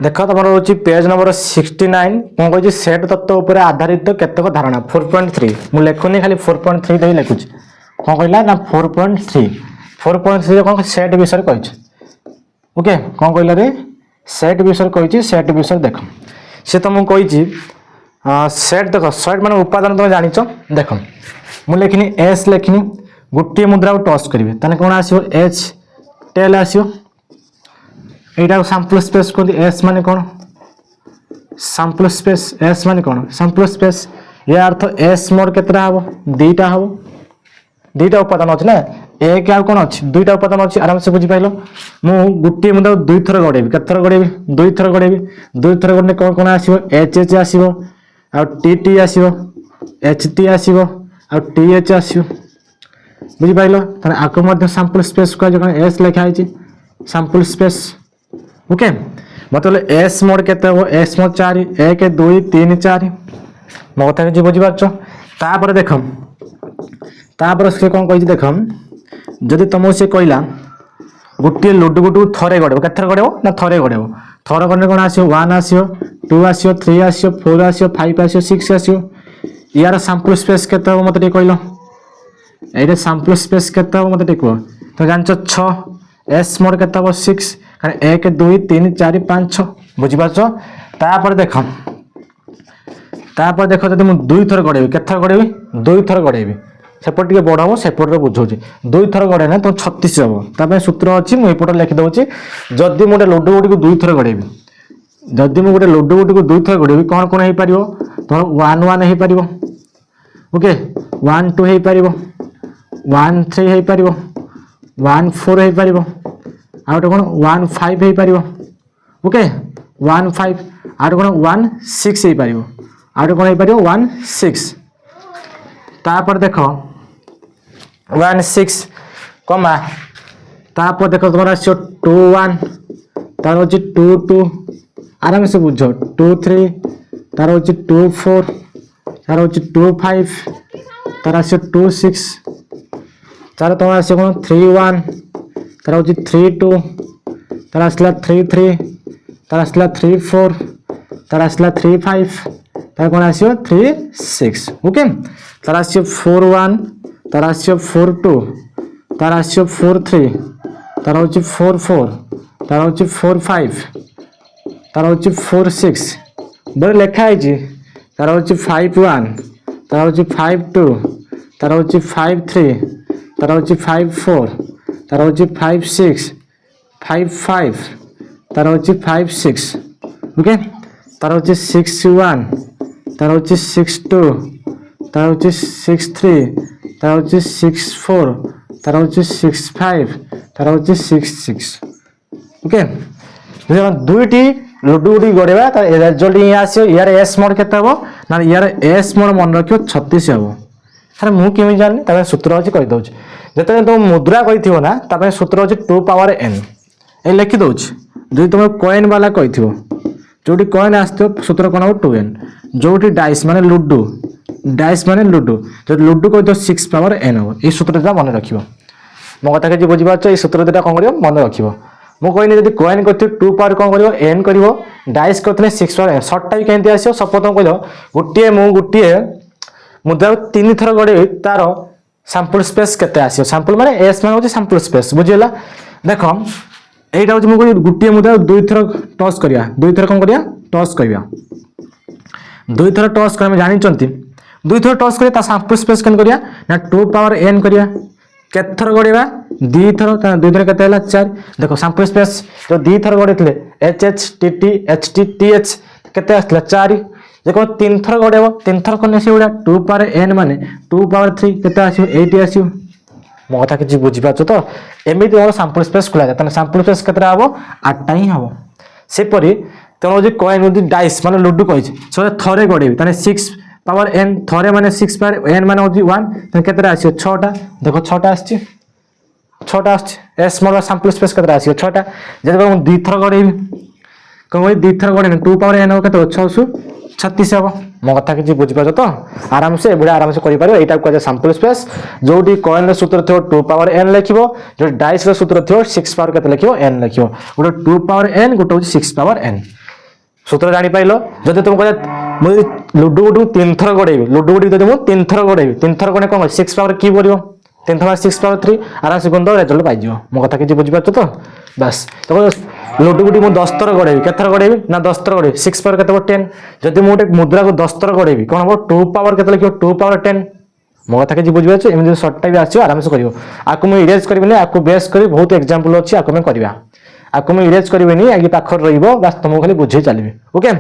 देख तुम रोचे पेज नंबर 69 कौन कहूँ सेट तत्व उपर आधारित केतक धारणा 4.3 मुझे लिखुनी खाली 4.3 दे लिखुची कौन कहला ना 4.3 कौन सेट विषय कही ओके कौन कहला रे सेट विषय कही सेट विषय देख सी तुमको कही सेट देख सेट मान उपादान तुम जान देख मुझे लिखनी एस लिखनी गोटे मुद्रा टच करेंगे ताने कौन आसो एच टेल आसो यहाँ सैंपल स्पेस कहते एस माने कौन सैंपल स्पेस एस माने कौन सैंपल स्पेस या अर्थ एस मोड केतरा हम दुईटा उपादान अच्छे ना एक आउ कौन अच्छी दुईटा उपादान अच्छी आराम से बुझी पाइल मु गोटे मुद्रा दुई थर गड़ेबी केत गड़ेबी दुई थर गड़े कौन कौन आसो एच एच आसो आ टी आसो एच टी आसो आ टी एच आसो बुझी पाइल ताने आको मध्य सैंपल स्पेस को जखन एस लिखा है सैंपल स्पेस ओके मतलब एस मोड केते हो एस मोड 4 1 2 3 4 मो कथा कि बुझी पारछ तापर देखम तापर से कोन कहि देखम जदि तुम से कहला गोटे लड्डू गुटू थरे गड़ेबो केथर गड़ेबो ना थरे गड़ेबो थर गड़ने कोन आसियो 1 आसियो 2 आसियो 3 आसियो 4 आसियो 5 आसियो 6 आसियो यार सैंपल स्पेस केते हो मते कहलो ये सैंपल स्पेस केते हो मते देखो तो जानछ 6 एस मोड केते हो 6 कारण 1 2 3 4 5 6 बुझी पाछ तापर देखो जदि मु दुई थर गड़ेबी केथर गड़ेबी दुई थर गड़ेबी सेपट टिके बड़ हम सेपट रे बुझौची दुई थर गड़े ना तो 36 हम तापे सूत्र अछि मु एपट लिखि दउची जदि मु लड्डू गुटी को दुई थर गड़ेबी जदि मु गोटे लड्डू गुटी को दुई थर गड़ेबी कोन कोन हे परिबो तो 1 1 हे परिबो ओके 1 2 हे परिबो 1 3 हे परिबो 1 4 हे परिबो आ गोटे कोन 1 5 हे परिबो ओके 1 5 आ गोटे कोन 1 6 हे परिबो आ गोटे कोन हे परिबो 1 6 तापर देखो 1 6 कमा तापर देखो तुम्हारा आछो 2 1 तार होची 2 2 आराम से बुझो 2 3 तार होची 2 4 तार होची 2 5 तार आछो 2 6 तार तुम्हारा आछो कोन 3 1 तार होची 3 2 तार आसला 3 3 तार आसला 3 4 तार आसला 3 5 तार कोन आछो 3 6 ओके तार आछो 4 1 तार आछो 4 2 तार आछो 4 3 तार होची 4 4 तार होची 4 5 तार होची 4 6 बड़े लेखा है जी तार होची 5 1 तार होची 5 2 तार होची 5 3 तार होची 5 4 तार होची 5 6 5 5 तार होची 5 6 ओके तार हूँ 6-1 तार हूँ 6-2 तार हूँ 6-3 तार हूँ 6-4 तार हूँ 6-5 तार हूँ 6-6 ओके दुईटी लुडु गुटी गड़ेबा तार रिजल्ट ये आसो यार एस मोड केते हबो ना यार एस मोड मन रखियो 36 हबो सर मु केमी जानि तापर सूत्र अछि कहि दउछ जते तुम मुद्रा कहिथिबो ना तापर सूत्र अछि 2 पावर n ए लिखि दउछ जदि तुम कॉइन वाला कहिथिबो जोटी कॉइन आस्तो सूत्र कोन हो 2n जोटी डाइस माने लुडु जो लुडु कहितो 6 पावर n हो ए सूत्रटा मन रखिबो मो कथा के बुझि पाछो ए सूत्र देटा कोन करियो मन रखिबो मु कहनी जदि कॉइन करथि 2 पावर कोन करियो n करियो dice करथले 6 power short type केंति आसियो suppose तुम कहियो गुटिए मुद्रा 3 थर गडे तार सैंपल स्पेस केते आसियो सैंपल माने s माने होची सैंपल स्पेस बुझिला देखो एटा होची मु गुटिए मुद्रा 2 थर टॉस करिया 2 थर कोन करिया टॉस करिया 2 थर टॉस करे जानि चंती 2 थर टॉस करिया ता सैंपल स्पेस केन करिया ना 2 पावर n करिया केत थर गडीबा 2 थर ता 2 थर केते हला 4 देखो सैंपल स्पेस जो 2 थर गडीतले h h t t h t t h केते आस्ला 4 देखो 3 थर गडेबो 3 थर कोने से उडा 2 पावर n माने 2 पावर 3 केते आसियो 8 आसियो मो कथा कि बुझि पाछो तो एमिति और सैंपल स्पेस खुला जाता सैंपल स्पेस केतरा हबो 8टा ही हबो से परी तनो जे कॉइन जे डाइस माने लुडु कहि से थरे गडेबी तने 6 पावर n थरे माने 6 पावर n माने होजी 1 तने केतरा आसियो 6टा देखो 6टा आछि 6टा आछि s मोर सैंपल स्पेस केतरा आसियो 6टा जदि हम 2 थर गडेबी कोइ 2 थर गडे 2 पावर n हो केतो 636 हबो मो कथा कि बुझि पाछो तो आराम से एबुडा आराम से करि पारो एटा को सैंपल स्पेस जोडी कॉइन रे सूत्र थियो 2 पावर n लिखिबो जो डाइस रे सूत्र थियो 6 पावर केते लिखिबो n लिखिबो गोटे 2 पावर n गोटे होची 6 पावर n सूत्र जानि पाइलो जदि तुम कह मु लुडु गुडु 3 थर गडेबी लुडु गुडी जदि मु 3 थर गडेबी 3 थर गने कोन 6 पावर की परियो 3 थर 6 पावर 3 आराम से गुंदो रिजल्ट पाइ जिवो मो कथा कि बुझि पाछो तो बस तो लुडु गुडी मु 10 थर गडेबी केत थर गडेबी ना 10 थर गडेबी 6 पावर केते 10 जदि मु एक मुद्रा को 10 थर गडेबी कोन हो 2 पावर केते लिखियो 2 पावर 10 मो कथा कि बुझि पाछो एमि शॉर्ट टाइप आछियो आराम से करियो आकु मु इरेज करबिनी आकु बेस करी बहुत एग्जांपल अछि आकु में करबा आकु में इरेज करबिनी आगे पाखर रहिबो बस तुमको खाली बुझे चलबी ओके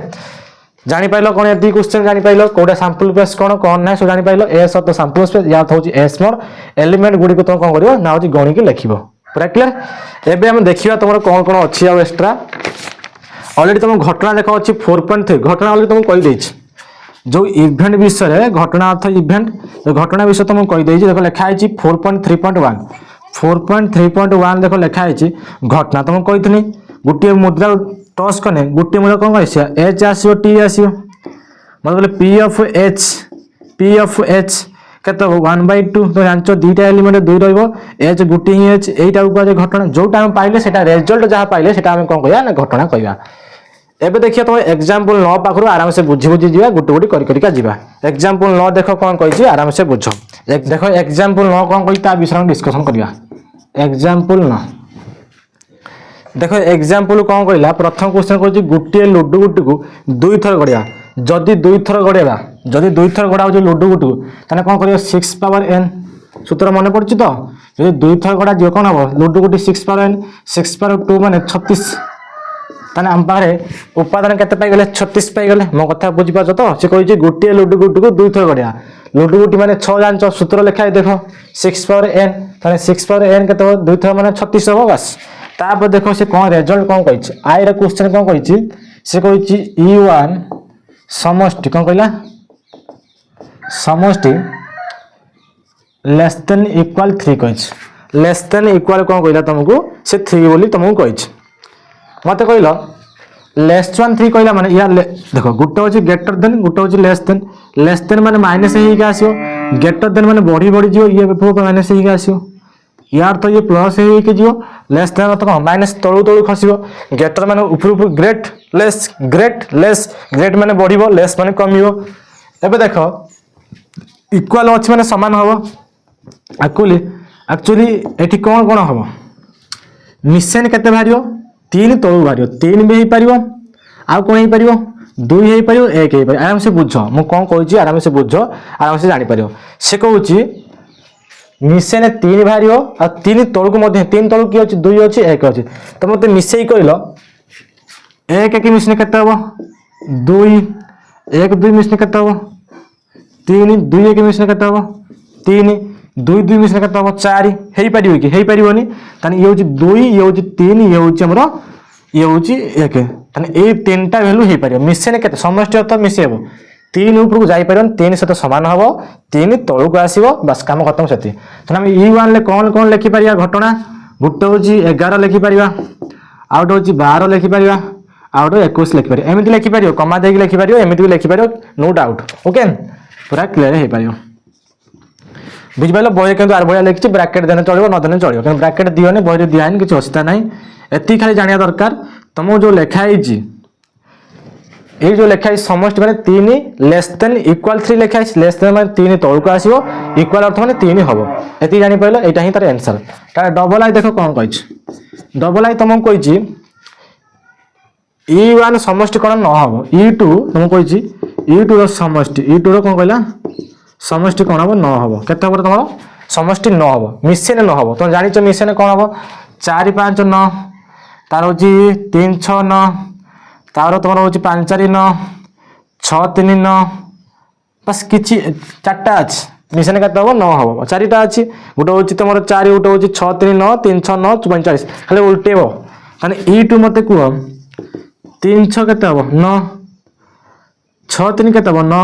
जानि पाइलो कोन एती क्वेश्चन जानि पाइलो कोडा सैंपल स्पेस कोन ना सो जानि pilo S of the sample space या होची एस मोड एलिमेंट गुडी को तुम कोन करियो ना होची गणी के लिखिबो पूरा क्लियर एबे हम देखिबा तुमरो कोन कोन अछि आ एक्स्ट्रा ऑलरेडी तुम घटना देखो अछि 4.3 घटना ऑलरेडी तुम कहि देछि जो इवेंट विषय रे घटना अर्थ इवेंट जो घटना विषय तुम कहि देछि देखो लिखा है 4.3.1 4.3.1 देखो लिखा है घटना तुम कहितनी गुटिए मुद्रा टॉस कने गुटिए मुद्रा कोन आसियो h आसियो t आसियो मतलब p of h केते 1/2 तो जानचो दुईटा एलिमेंट दुई रहइबो h गुटी ही h एटा को जे घटना जोटा हम पाइले सेटा रिजल्ट जहा पाइले सेटा हम कोन कहया ना घटना कहया एबे देखियो तो एग्जांपल 9 पाखरु आराम से बुझी जिवा गुटी गुटी करि करिका जिवा एग्जांपल 9 देखो कोन कहिछि आराम से बुझो देखो एग्जांपल 9 कोन कहि ता विषय डिस्कशन करिया एग्जांपल 9 देखो एग्जांपल कोन कहला प्रथम क्वेश्चन कहछि गुटिए लुडु गुटी को दुई थर गडिया जदी दुई थर गडेबा जदी दुई थर गडा हो लुडु गुटी को तने कोन करियो 6 पावर n सूत्र मन पड़छि तो जदी दुई थर गडा जे कोन हो लुडु गुटी 6 पावर n 6 पावर 2 माने 36 तने हम पारे उपादान केते पाइ गेले 36 पाइ गेले मो कथा बुझि पाछो तो से कहिछि गुटिए लुडु गुटी को दुई थर गडिया लुडु गुटी माने 6 जानचो सूत्र लिखाइ देखो 6 पावर n तने 6 पावर n केते हो दुई थर माने 36 हो बस तापर देखो से कोन रिजल्ट कोन कहिछि आई रे क्वेश्चन कोन कहिछि से कहिछि e1 समष्टि कोन कहला समष्टि लेस देन इक्वल 3 कहिछि लेस देन इक्वल कोन कहला तुमको से 3 बोली तुमको कहिछि मते कहलो लेस देन 3 कहला माने या देखो गुटे होछि ग्रेटर देन गुटे होछि लेस देन माने माइनस ही के आसियो ग्रेटर देन माने बढ़ी बढ़ी जियो ये माइनस ही के आसियो यार तो ये प्लस है कि जियो लेस देन तो माइनस तळु तळु खसिबो ग्रेटर माने ऊपर ऊपर ग्रेट लेस ग्रेट माने बढ़िबो लेस माने कमिबो एबे देखो इक्वल अछि माने समान होबो एक्चुअली एठी कोन कोन होबो मिशन केते भारियो 3 तळु भारियो 3 भी हे परिबो आ कोन हे परिबो 2 हे परिबो 1 हे परिबो आराम से बुझो मु कोन कहूची आराम से बुझो आराम से जानि परियो से कहूची मिसेने 3 भारियो आ 3 तळु मध्ये 3 तळु की अछि 2 अछि 1 अछि त मते मिसेई कहिलो 1 की मिसेने केते हबो 2 1 2 मिशन केते हो 3 2 1 मिशन केते हो 3 2 2 मिशन केते हो 4 हेई परिबो कि हेई परिबोनी ताने ये होची 2 ये होची 3 ये होची हमरो ये होची 1 ताने ए तीनटा वैल्यू हेई परिबो मिशन केते समष्टि अर्थ मिसेबो 3 ऊपर को जाई परन 3 सहित समान हबो 3 तळु को आसीबो बस काम खत्म सेति ताने हम E1 ले कोन कोन लिखि परिया घटना गुटे होची 11 लिखि परिया आउट होची 12 लिखि परिया आउट 21 लिखि परिया एमिति लिखि परियो कमा देकी लिखि परियो एमिति लिखि परियो नो डाउट ओके पूरा क्लियर हे परियो बुझ पाइलो बय केंतु आर भया लिखि ब्रैकेट देने चलिबो न देने चलिबो केन ब्रैकेट दियोने बय दियाइन किछ अवस्था नाही एति खाली जानिया दरकार तमो जो लेखा आइची ये जो लेखा है समष्टि माने 3 लेस देन इक्वल 3 लेखा है लेस देन माने 3 तळु को आसीबो इक्वल अर्थ माने 3 हबो एति जानि पइलो एटा ही तार आंसर ता डबल आई देखो कोन कहिछ डबल आई तमन कहिछि E1 समष्टि कोन न हबो E2 तमन कहिछि E2 रो समष्टि E2 रो कोन कहला समष्टि कोन हबो न हबो केते हबो तमरो समष्टि न हबो मिसेन न हबो तम जानिछ मिसेन कोन हबो 4 5 9 तार होछि 3 6 9 तार तुम हूँ 5 4 9 6 3 9 बस किसी चार्टा अच्छी मिशन के हम 9 हम 4टा अच्छी गोटे हूँ तुम 4 गोटे हूँ 6 3 9 3 6 9 45 खाली उल्टेब ताने E2 मत कह 3 6 के 9 6 3 के 9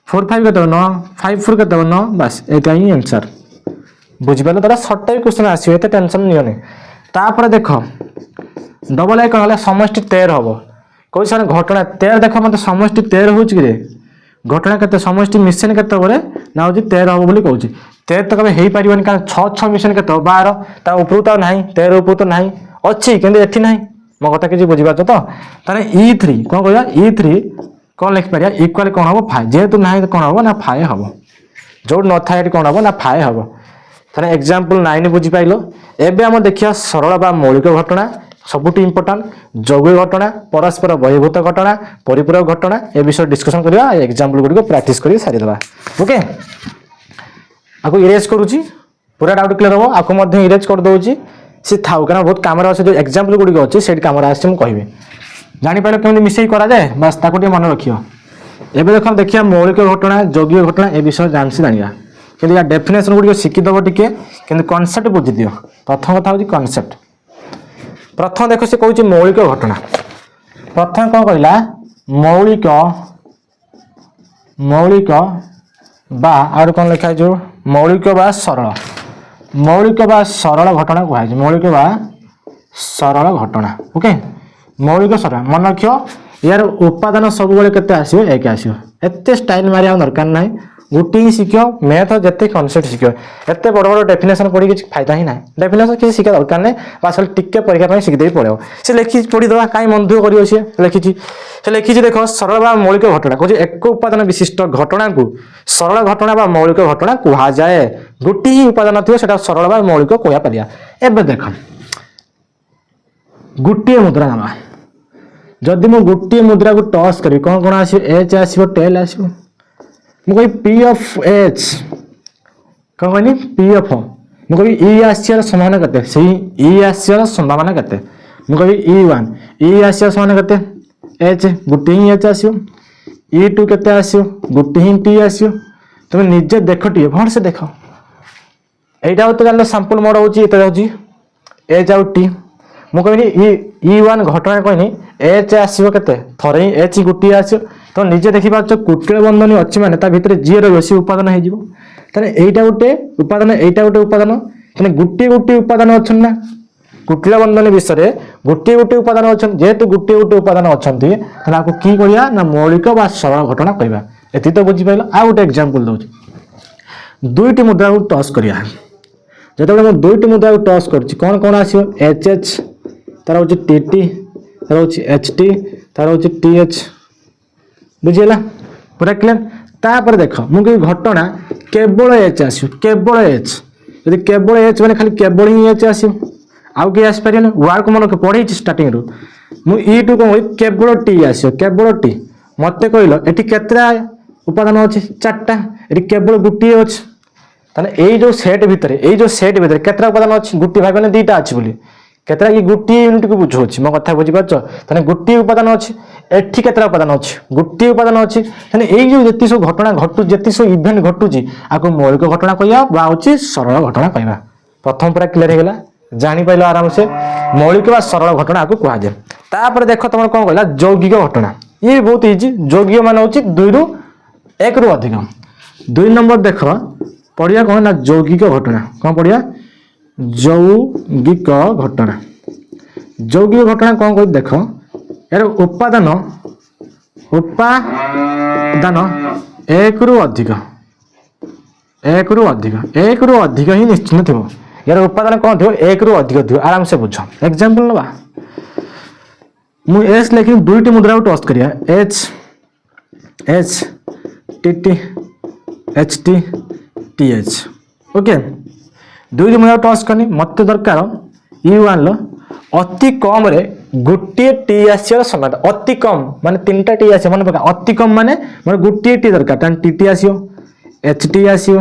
4 5 के 9 5 4 के 9 बस यहाँ ही आंसर बुझिपाल तारा सर्ट टाइप क्वेश्चन आसो ये टेंशन नियोनी तापर देख डबल आई कौन समष्टि 13 हम कौन सा घटना 13 देख मत समष्टि 13 हो घटना के समष्टि मिशन के ना हूँ 13 हम बोली कहूँ 13 तो कभी हो पार कारण 6 6 मिशन के 12 ता ऊपर तो ना 13 ऊपर तो ना अच्छी कि ना मो कथा किसी बुझीपार तो E3 कौन कह E3 कौन लिखिपर इक्वाल कौन हम 5 जेहेतु ना कौन हम ना 5 हम जो न था कौन हम ना 5 हम ताने एग्जांपल 9 बुझीपाल एबे हम देखिया सरल बा मौलिक घटना सबुठ इंपोर्टाट जौगिक घटना परस्पर बहिर्भूत घटना परिपूरक घटना ए विषय डिस्कशन करवा एग्जांपल गुडी को प्रैक्टिस करी सारी देबा ओके आको इरेज करूची पूरा डाउट क्लियर हो आको मध्ये इरेज कर दोची से थाउ कारण बहुत काम रे जो एग्जांपल गुडी को अछि सेट काम रे आछि हम कहबे जानि पाले केमि मिसई करा जाय बस ताको मन रखियो एबे देखम देखिया मौलिक घटना जौगिक घटना ए विषय जानसी जानिया किंतु या डेफिनेशन गुडी को शिखि दबो टिके किंतु कांसेप्ट बुझि दियो प्रथम कथा होची कांसेप्ट प्रथम देखो से कहूँ मौलिक घटना प्रथम कौन कहला मौलिक मौलिक बा और कौन लिखा जो मौलिक बा सरल घटना कहुए मौलिक बा सरल घटना ओके मौलिक सरल मन रखियो यार उपादान सब बेले केते आसीबो एक आसीबो एते स्टाइल मारिया दरकार नाही गोटे ही शिखियो मैथ जिते कनसेप्ट शिखियो एत बड़ बड़ डेफिनेशन पढ़ी किसी फायदा ही ना डेफिनेशन किसी शिखा दरकार नहीं बस टिके परीक्षा शिखिदे पड़ो से लिखी पढ़ीदे कहीं मन दुख कर से लिखी देख सरल बा मौलिक घटना कह एक उपादान विशिष्ट घटना को सरल घटना बा मौलिक घटना कहुए गोटे ही उपादान थी से सरल बा मौलिक कह पारिया एबे देख गोटे मुद्रा नामा जदि मु गोटे मुद्रा को टॉस करी कौन कौन आसो एच आसो टेल आसो मुझे पी ऑफ एच कौन कहनी पी ऑफ मुझे ई आसार संभावना केते सही ई आसार संभावना केते मुझे E1 ई आसार संभावना केते एच गोटे ही एच आसो E2 केते आसो गोटे ही टी आसो तुम निजे देख टी भल से देख एटा तो जान सैंपल मोड होची एते होची एच आउ टी मु कहनी E1 घटना कहनी एच आसो केते थरे ही एच गोटे आसो तो निजे देखि पाछ कुटिल बंधनी अछि माने ता भितरे जी रो बेसी उपादान हे जिवो तने एटा गोटे उपादान तने गुटी गुटी उपादान अछन ना कुटिल बंधनी विषय गोटे गोटे उपादान अछन जेहेतु गोटे गोटे उपादान अछंती तने आको की करिया ना मौलिक बा सरल घटना कहबा एति तो बुझि पाइलो आ गोटे एग्जांपल दउछि दुईटी मुद्रा को टॉस करिया जतबे हम दुईटी मुद्रा को टॉस करछि कोन कोन आसियो एच एच तार होछि टीटी तार होछि एचटी तार होछि टीएच बुझीला पूरा क्लियर तापर देख मुझे घटना केवल एच आसो केवल एच यदि केवल एच मैंने खाली केवल ही एच आसो आउ किए आसपार वार्ड को मन पढ़े स्टार्टिंग रू मुझे E2 कौन केवल टी आसो केवल टी मत कहल ये केतरा उपादान अच्छे 4टा ये केवल गोटे अच्छे ताने यही जो सेट भितर केतरा उपादान अच्छे गोटे भाग मैंने 2टा अच्छी बोली केतरा ये गोटे यूनिट को बुझाऊँ मो कथा बुझीपार ताने गोटे उपादान अच्छे एठी केतरा उपादान अछि गोटे उपादान अछि तने एई जो जति सब घटना घटु जति सब इवेंट घटुची आको मौलिक घटना कहया बा अछि सरल घटना कहबा प्रथम पूरा क्लियर हे गेला जानि पाइलो आराम से मौलिक बा सरल घटना आको कहआ जे तापर देखो तमर कोन कहला यौगिक घटना ये बहुत इजी यौगिक मान अछि 2 रु 1 रु अधिक 2 नंबर देखो पढ़िया कोन ना यौगिक घटना कोन पढ़िया यौगिक घटना यौगिक घटना कोन कहि देखो यार उपादान एक रु अधिक ही निश्चित थी यार उपादान कौन थो एक रु अधिक थी आराम से बुझ एग्जांपल नबा मु एस लेखि दुईटी मुद्रा को टॉस करिया H T T H T T H okay दुईटी मुद्रा टॉस करनी मत दरकार U1 लो अति कम रे गोटे टी आसियर समय अति कम माने तीनटा टी आसियो माने पका अति कम माने गोटे टी दरकार तन T आसियो H T आसियो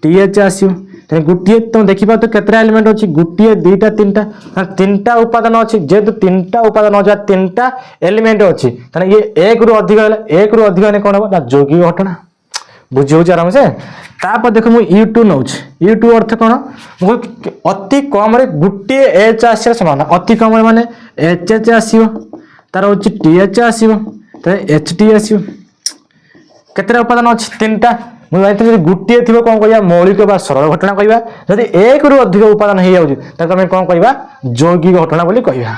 T H आसियो तने गोटे तुम देखिबा तो केतरा एलिमेंट अछि गोटे दुईटा तीनटा तीनटा उपादान अछि जेतु तीनटा उपादान अछि तीनटा एलिमेंट अछि तने ये एक रु अधिक होला एक रु अधिक ने कोन हो ना यौगिक घटना बुझियो आराम से तापर देखो मु U2 नउछ U2 अर्थ कोन अति कम रे गुटे H आसिया समान अति कम रे माने HH आसियो तार होची TH आसियो त HT आसियो केतरा उपादान अछि तीनटा मु जायते जे गुटे थिबो कोन कहया मौलिक बा सरल घटना कहबा जदि एक रु अधिक उपादान हे जाउची त हम कोन कहबा यौगिक घटना बोली कहबा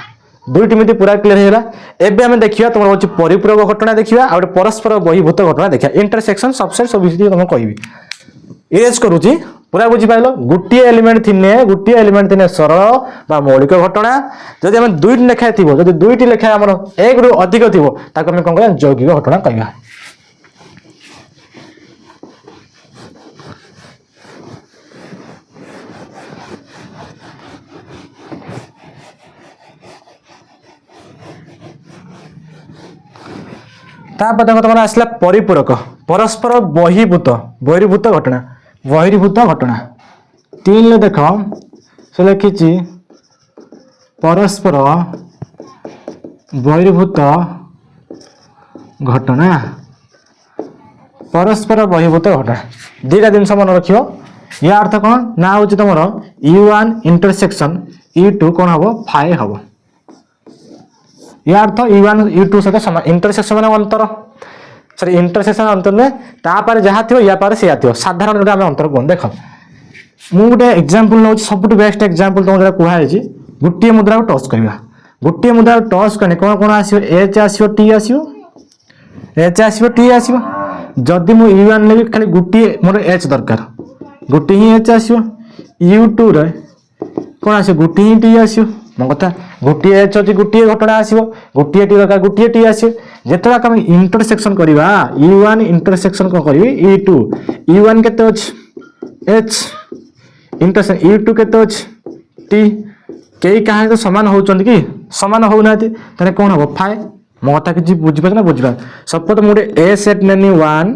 दुईटी मिति पूरा क्लियर हेला एबे हम देखिया तमर होची परिपूरक घटना देखिया और परस्पर बहिभूत घटना देखिया इंटरसेक्शन सबसेट सब विषय हम कहबी इरेज करूची पूरा बुझी पाइलो गोटे एलिमेंट थिने सरल बा मौलिक घटना जदि हम दुईटी लेखा थिबो जदि दुईटी लेखा हमर एक रु अधिक थिबो ताको हम कोन कहबा यौगिक घटना कहबा तापर देखो तुम आसला परिपूरक परस्पर बहिर्भूत घटना 3 ले देखो से लिखी परस्पर बहिर्भूत घटना दीटा जिन मन रखियो या अर्थ कौन ना हूँ तुम U1 इंटरसेक्शन U2 कौन हम फाइ हम या अर्थ U1 U2 सहित समान इंटरसेक्शन माने अंतर सॉरी इंटरसेक्शन अंतर में तापर जहाँ थी या पारे से आथियो साधारण जोटा हम अंतर कोन देखो मु गोटे एग्जांपल नौ सबटु बेस्ट एग्जांपल तुम जरा कहै छी गुट्टी मुद्रा को टच करबा गुट्टी मुद्रा को टच करने कोन कोन आसीयो H आसीयो T आसीयो H आसीयो T आसीयो जदि मु U1 लेबी खाली गुट्टी मोर H दरकार गुट्टी ही H आसीयो U2 रे कोन आसीयो गुट्टी ही T आसीयो मो कथा गोटे H अछि गोटे घटना आसीबो गोटे टी दरकार गोटे टी आसीयो जेतरा हम इंटरसेक्शन करबा U1 इंटरसेक्शन को करबी U2 U1 केते अछि H इंटरसेक्शन U2 केते अछि T केई काहे तो समान होउचंदी कि समान होउ नाती तने कोन हो फाइ मो कथा कि बुझि पाछ ना बुझबा सपोज मोडे A सेट नेनी 1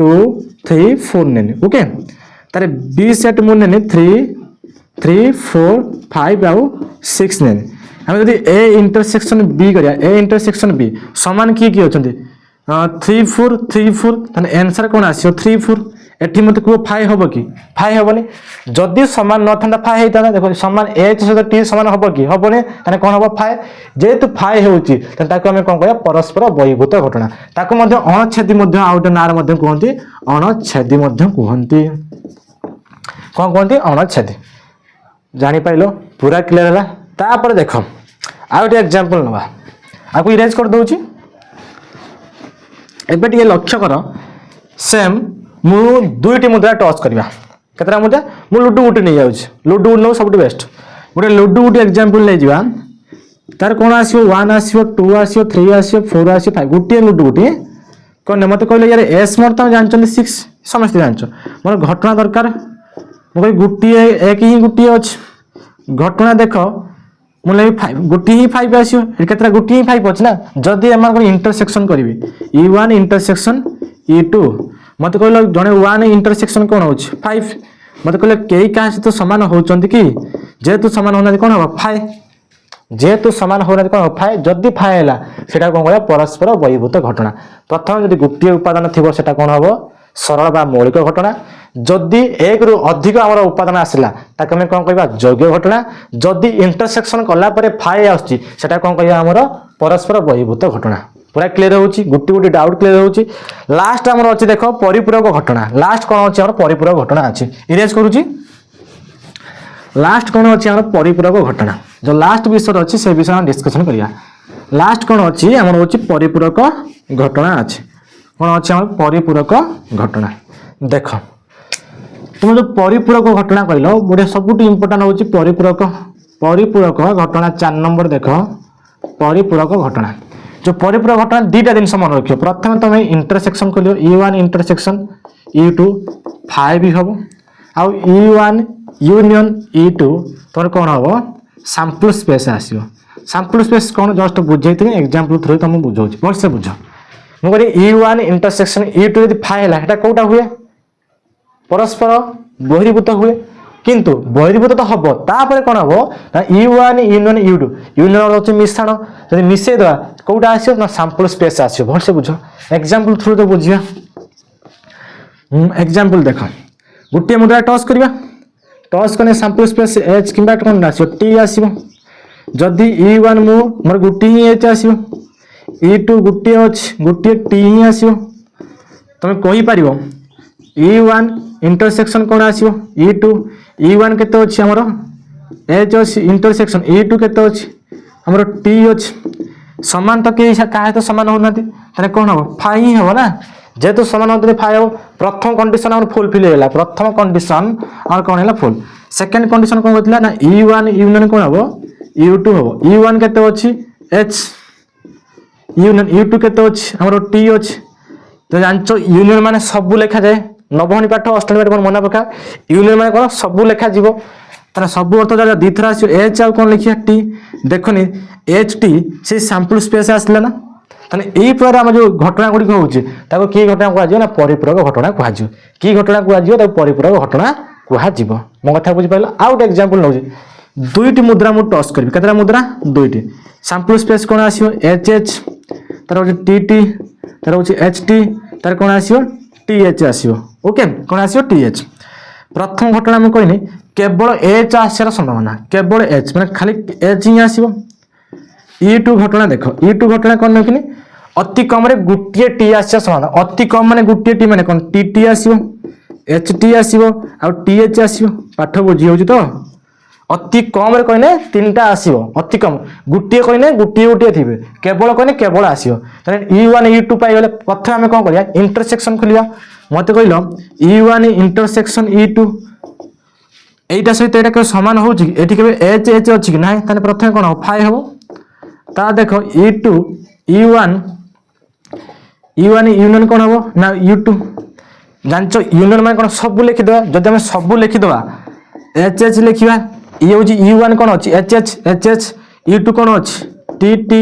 2 3 4 नेनी ओके तारे B सेट मु नेनी 3 4 5 आउ 6 ने हम यदि A इंटरसेक्शन B करिया A इंटरसेक्शन B समान की होचंदी 3 4 3 4 तने आंसर कोन आसीयो 3 4 एठी मते को 5 होबो कि 5 होबनी जदि समान न थंडा 5 हेता देखो समान H सहित T समान होबो कि होबनी तने कोन होबो 5 जेतु 5 होउची तने ताको हम कोन कहया परस्पर बहिभूत घटना ताको मध्ये अणछेदी मध्ये आउट नार मध्ये कहंती अणछेदी मध्ये कहंती कोन कहंती अणछेदी जानी पाइलो पूरा क्लियर है तापर देखो आउ एक एग्जांपल नबा आपको इरेज कर दोची एबे टिके लक्ष्य कर सेम मु दुईटी मुद्रा टच करबा केतरा मुद्रा मु लुडू गुटी नै जाउछ लुडू नो सबटु बेस्ट गोटे लुडू गुटी एग्जांपल ले जिबा तार कोन आसीयो 1 आसीयो 2 आसीयो 3 आसीयो 4 आसीयो 5 गुटी लुडू गुटी कोन मते कहले यार एस मोर त जानचन 6 समस्त जानचो मोर घटना दरकार मो गुटी एक ही गुटी अछि घटना देखो मुले 5 गुटी ही 5 आसियो केतरा गुटी ही 5 अछि ना जदी हम इंटरसेक्शन करबी U1 इंटरसेक्शन U2 मते कहलो जने 1 इंटरसेक्शन कोन होछ 5 मते कहले केई का तो समान होचंती कि जेतु समान होना कोन हो 5 जेहेतु सामान होना कौन फाए जदि फाए है सेटा कौन कह परस्पर बहिर्भूत घटना प्रथम जब गोटे उपादान थी सेटा कौन हम सरल बा मौलिक घटना जदि एक रु अधिक आम उपादान आसला ताकि आम कौन कह जैव घटना जदि इंटरसेक्शन कलापर फाए आसा कौन कह आम परस्पर बहिर्भूत घटना पूरा क्लीयर होची गोटे गोटे डाउट क्लीयर होची लास्ट आमर अच्छी देख परिपूरक घटना लास्ट कौन अच्छी परिपूरक घटना अच्छी इरेज करुच्ची लास्ट कौन अच्छी आम परिपूरक घटना जो लास्ट विषय अच्छी से विषय डिस्कसन करिया लास्ट कौन अच्छी आमर होची परिपूरक घटना अच्छी कौन अच्छी आम परिपूरक घटना देख तुम जो परिपूरक घटना कहल गोटे सबुठ इम्पोर्टाट होची परिपूरक परिपूरक घटना 4 नंबर देख परिपूरक घटना जो परिपूरक घटना दुईटा जिन मन रख प्रथम तुम इंटरसेक्शन खोल E1 इंटरसेक्शन E2 फाइव हम आउ E1 यूनियन E2 तुम कौन हम सैंपल स्पेस आसो सैंपल स्पेस कौन जस्ट बुझे थी एग्जांपल थ्रू तुम बुझाऊँ भलसे बुझ मुझे E1 इंटरसेक्शन E2 यदि फाइल है कौटा हुए परस्पर बहिर्भूत हुए किंतु बहिर्भूत तो हम तापर कौन हम E1 यूनियन E2 यूनियन हूँ मिश्रण जब मिसई देवा कौटा आसो ना सैंपल स्पेस आसो भलसे बुझ एग्जांपल थ्रू तो बुझा एग्जांपल देख गोटे मुद्रा टच करवा टच कने सैंपल स्पेस एच कि कौन आसो टी आसो जदि E1 मोर गोटे ही एच आसो E2 गोटे अच्छे गोटे टी ही आसो तुम कहीपर E1 इंटरसेक्शन कौन आसो E2 E1 केते अच्छी आमर एच अच्छी इंटरसेक्शन E2 केते अच्छी आमर टी अच्छी सामान तो कई क्या तो सामान होना कौन हम फाइ हम ना जेहेतु सामान होते फाइ हम प्रथम कंडीशन आम फुलफिल होगा प्रथम कंडीशन आम कौन है फुल सेकेंड कंडीशन कौन होता ना E1 यूनियन कौन हम U2 हम E1 केते अच्छी एच यूनियन U2 केते अच्छी आमर टी अच्छी तो जानच यूनियन माने सब लेखा जाए नवमी पाठ अष्टमी पाठ मन पका यूनियन माने कौन सब लेखा जीव तार सब अर्थ जगह दी थर आस एच आउ कौन लिखिया टी देखनी एच टी से सैंपल स्पेस आसला ना ताने यही प्रकार आम जो घटना गुड़िक होची ताको की घटना कह ना परिपूरक घटना कह की घटना कह परिपूरक घटना कह मो कथा बुझी पाइल आउ गोटे एग्जांपल नौ दुईटी मुद्रा मुझे टच करी केतरा मुद्रा दुईटी सैंपल स्पेस कौन आसो एच एच तार हो टी टी तार हो एच टी तार कौन आसो टी एच आसो ओके कौन आसो टी एच प्रथम घटना मुझे कहनी केवल एच आसार संभावना केवल एच मैंने खाली एच ही आसो E2 घटना देख E2 घटना कौन देखनी अति कम गोटे टी आसा संभावना अति कम माने गोटे टी माने कौन टी टी आसो एच टी आसो आ टी एच आसो पाठ बुझी हो तो अति कम कहने 3टा आसो अति कम गोटे कहने गोटे गोटे थे केवल कहने केवल आसो E1 E2 पाइगले प्रथम आम कौन करिया इंटरसेक्शन खोलिया मत कहल E1 इंटरसेक्शन E2 एटा सहित एटा सामान होची एठी केबे एच एच अछि कि नाही ताने प्रथम कोन हो फाइ हो ता देखो E2 E1 यूनियन कोन हो ना U2 जानचो यूनियन माने कोन सब लिखि दवा जदि हम सब लिखि दवा एच एच लिखिबा ये होची E1 कोन अछि H H H H U2 कोन अछि टी टी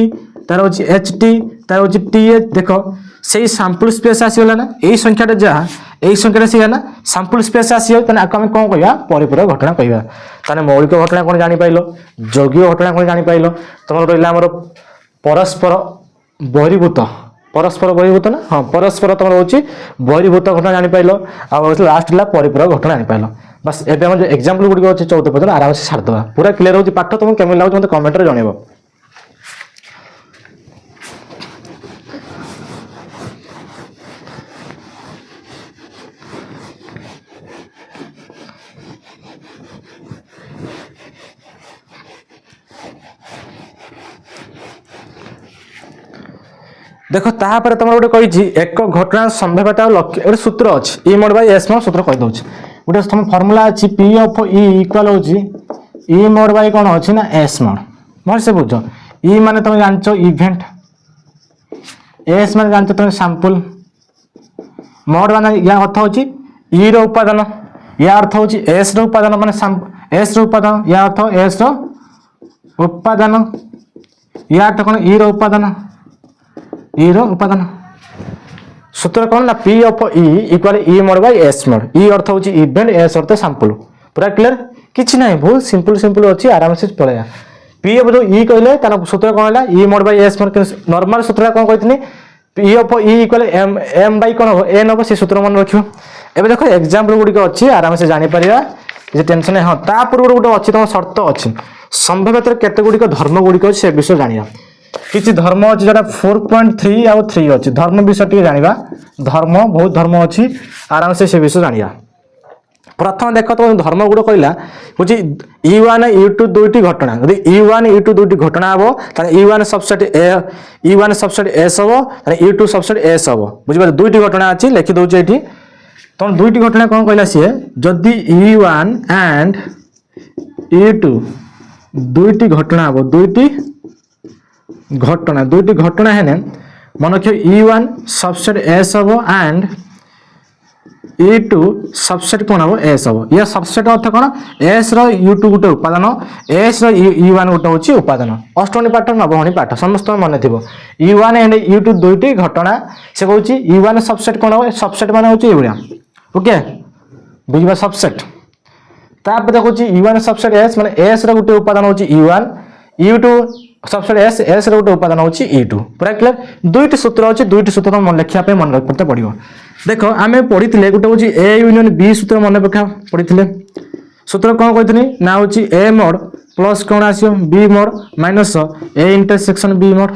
तार होची एच टी तार होची टी एच देखो से सैंपल स्पेस आसीगला ना यही संख्याटा जहाँ यही संख्याटा सी ना सैंपल स्पेस आसी आम कौन कह परिपूरक घटना कहवा ताने मौलिक घटना कौन जापार यौगिक घटना कौन जापार तुम रहा आमर परस्पर बहिर्भूत ना हाँ परस्पर तुम रोचे बहिर्भूत घटना जापार आ लास्ट है परिपूरक घटना जापार बस एवं जो एग्जाम्पल गुड़िक अच्छे 14 पर्यटन आराम से छाड़देवा पूरा क्लीयर हो पाठ तुमको केमी लगे मतलब कमेंट में जनइब देख तापर तुम गोटे कही एक घटना संभाव्यता लक्ष्य गोटे सूत्र अच्छी E mod by S mod सूत्र कहीदे गोटे तुम फर्मूला अच्छी P of E इक्वाल हो E mod by कौन अच्छी ना S mod भल से बुझ E माने तुम जानच इवेंट S माने जानच तुम सैंपल mod माने या अर्थ होची E रो उपादान या अर्थ होची S रो उपादान माने S रो उपादान या अर्थ S रो उपादान या अर्थ कौन E रो उपादान उपादान सूत्र कौन ना P of E equal E mod by S mod E अर्थ होची इवेंट S अर्थ सैंपल पूरा क्लियर किछि नाही बहुत सिंपल सिंपल अछि आराम से पळेया पी ऑफ जो ई कहले तार सूत्र कौन है E mod by S mod normal सूत्र कौन कहते P of E equal M M by कौन हम एन हम से सूत्र मन रखियो एबे देखो एग्जांपल गुडी को अछि आराम से जानि परिया जे टेंशन है हां ता पूर्व गुडी अछि त शर्त अछि संभाव्यता केते गुडी को धर्म गुडी को से विषय जानिया किछि धर्म अछि जेटा 4.3 आ 3 अछि धर्म विषय टी जानिबा धर्म बहुत धर्म अछि आराम से विषय जानिया प्रथम देख तो धर्म गुड कहला होची e1 e2 दुईटी घटना यदि e1 e2 दुईटी घटना हबो त e1 subset A e1 subset s हबो त e2 सबसेट s हबो बुझि बात दुईटी घटना अछि लिखि दउ एठी तो दुईटी घटना कोन कहला से जदी e1 एंड e2 दुईटी घटना हबो दुईटी घटना हेने मन रखियो e1 सबसेट s हबो एंड e2 सबसेट कोन हबो s हबो या सबसेट अर्थ कोन s रो u2 गुटे उपादान s रो e1 गुटे होची उपादान अष्टमी पाठ नवमणी पाठ समस्त मन थिबो e1 एंड u2 दुईटी घटना से कहूची e1 सबसेट कोन हबो सबसेट माने होची एबुया ओके बुझबा सबसेट ताप देखोची e1 सबसेट s माने s रो गुटे उपादान होची e1 u2 सबसेट s रो गुटे उपादान होची e2 पूरा क्लियर दुईटी सूत्र होची दुईटी सूत्र मन लेखिया पे मन रखते पड़ियो देखो आमे पढ़िथिले गुटे होची a यूनियन b सूत्र मन पक्का पढ़िथिले सूत्र कोन कहितनी ना होची a मोड प्लस कोन आसियो b mod minus a intersection b mod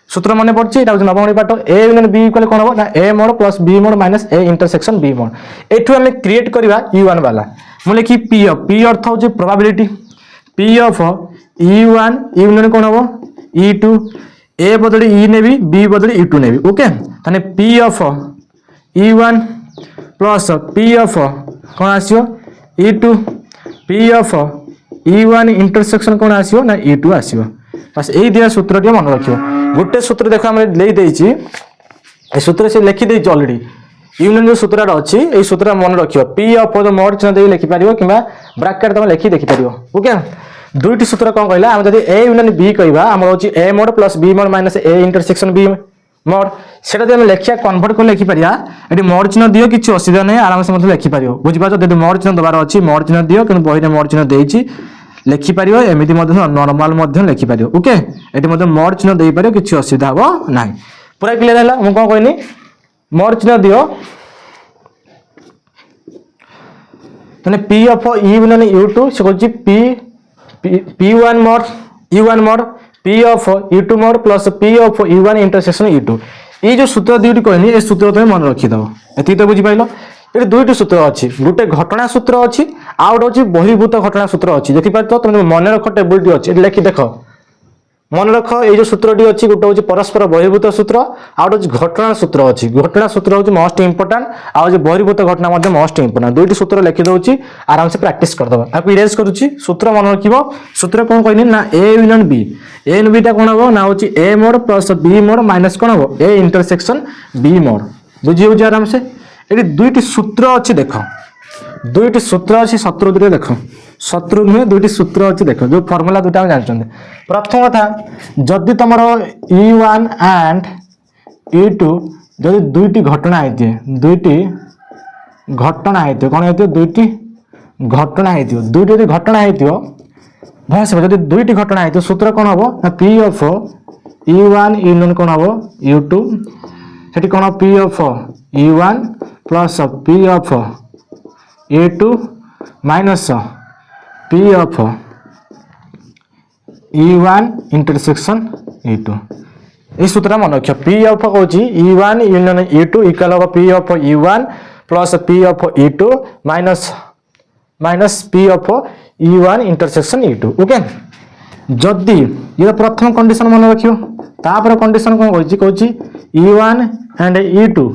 सूत्र मन पड़छि एटा होची नवमणी पाठ a यूनियन b इक्वल कोन हो ना a mod plus b mod minus a intersection b mod एठु हमें क्रिएट करबा e1 वाला मु लिखि p अर्थ होची probability p of e1 union कोन हो e2 a बदली e नेबी b बदली e2 नेबी ओके तने p of e1 plus p of कौन आसियो e2 p of e1 intersection कौन आसियो ना e2 आसियो बस एई दिया सूत्र टी मन रखियो गुटे सूत्र देखो हम ले देइची ए सूत्र से लिखि देइची ऑलरेडी यूनियन जो सूत्रटा अछि ए सूत्र मन रखियो p ऑफ जो मोड चिन्ह दे लिखि पारियो किबा ब्रैकेट तम लिखि देखि पारियो ओके दुईटी सूत्र कोन कहला हम जदी a यूनियन b कहबा हमर होची a mod plus b mod minus a intersection b mode सेटा जे हम लेखिया कन्वर्ट कर लिखि परिया एटी मोड चिन्ह दियो किछि असुविधा नै आराम से मतलब लिखि परियो बुझि पाछो जदी मोड चिन्ह दबार अछि मोड चिन्ह दियो किन बहिरे मोड चिन्ह देइछि लिखि परियो एमिति मध्ये नॉर्मल मध्ये लिखि परियो ओके एटी मध्ये मोड चिन्ह देइ परियो किछि असुविधा हबो नै पूरा क्लियर हैला हम कोन कहनी मोड चिन्ह दियो तने p of e union u2 से कहछि p1 mode e1 mode p of e2 mode plus p of e1 intersection e2 ये जो सूत्र दुईटी कहनी ए सूत्र तुम मन रखी दो एति तो बुझी पाइलो ये दुईटी सूत्र अछि गुटे घटना सूत्र अछि आ गोटे अछि बहिर्भूत घटना सूत्र अछि देखि पार तो तुम मन रख टेबल टी अछि लेखि देखो मन रख ये जो सूत्रटी अछि गोटे अछि परस्पर बहिर्भूत सूत्र आ गोटे अछि घटना सूत्र अछि घटना सूत्र होछि मोस्ट इंपोर्टेंट आ जो बहिर्भूत घटना मध्ये मोस्ट इंपोर्टेंट दुईटी सूत्र लिखि दउछि आराम से प्रैक्टिस कर दबा आ इरेज करूछि सूत्र मन रखिबो सूत्र कोन कहनी ना a union b a union b ता कोन हो ना होछि a mod plus b mod minus कोन हो a इंटरसेक्शन b मोड बुझि हो आराम से एटी दुईटी सूत्र अछि देखो दुईटी सूत्र अछि शत्रु दुरे देखो शत्रु नुहे दुईटी सूत्र अछि देखो जो फार्मूला दुटा हम जानछन प्रथम कथा जदि तमरो e1 एंड e2 जदि दुईटी घटना आइते दुईटी घटना आइते कोन आइते दुईटी घटना आइते दुईटी घटना आइते भस जदि दुईटी घटना आइते सूत्र कोन हबो ना p ऑफ e1 यूनियन कोन हबो u2 Sethi cone p of e1 plus p of a2 minus p of e1 intersection e2 ए सूत्र मन रखियो p ऑफ होची e1 यूनियन e2 इक्वल हो p of e1 plus p of e2 minus p of e1 intersection e2 okay जदी ये प्रथम condition मन रखियो तापर condition cone कहछि e1 and e2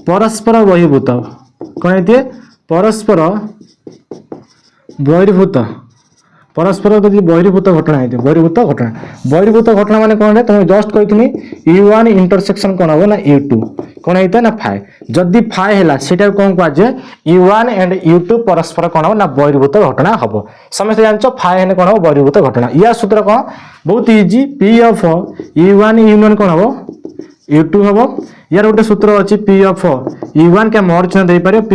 परस्पर बहिर्भूत कोन हेते परस्पर बहिर्भूत परस्पर यदि बहिर्भूत घटना है बहिर्भूत घटना माने कोन है तुम जस्ट कहितनी e1 इंटरसेक्शन कोन हो ना e2 कोन हेते ना फाइ जदी फाइ हैला सेटा कोन को जे e1 एंड u2 परस्पर कोन हो ना बहिर्भूत घटना हबो समस्त जानचो फाइ हेने कोन हो बहिर्भूत घटना या सूत्र कोन बहुत easy p of e1 union कोन हबो u2 हबो यार गोटे सूत्र अछि p ऑफ e1 के मोड चिन्ह दे पारे p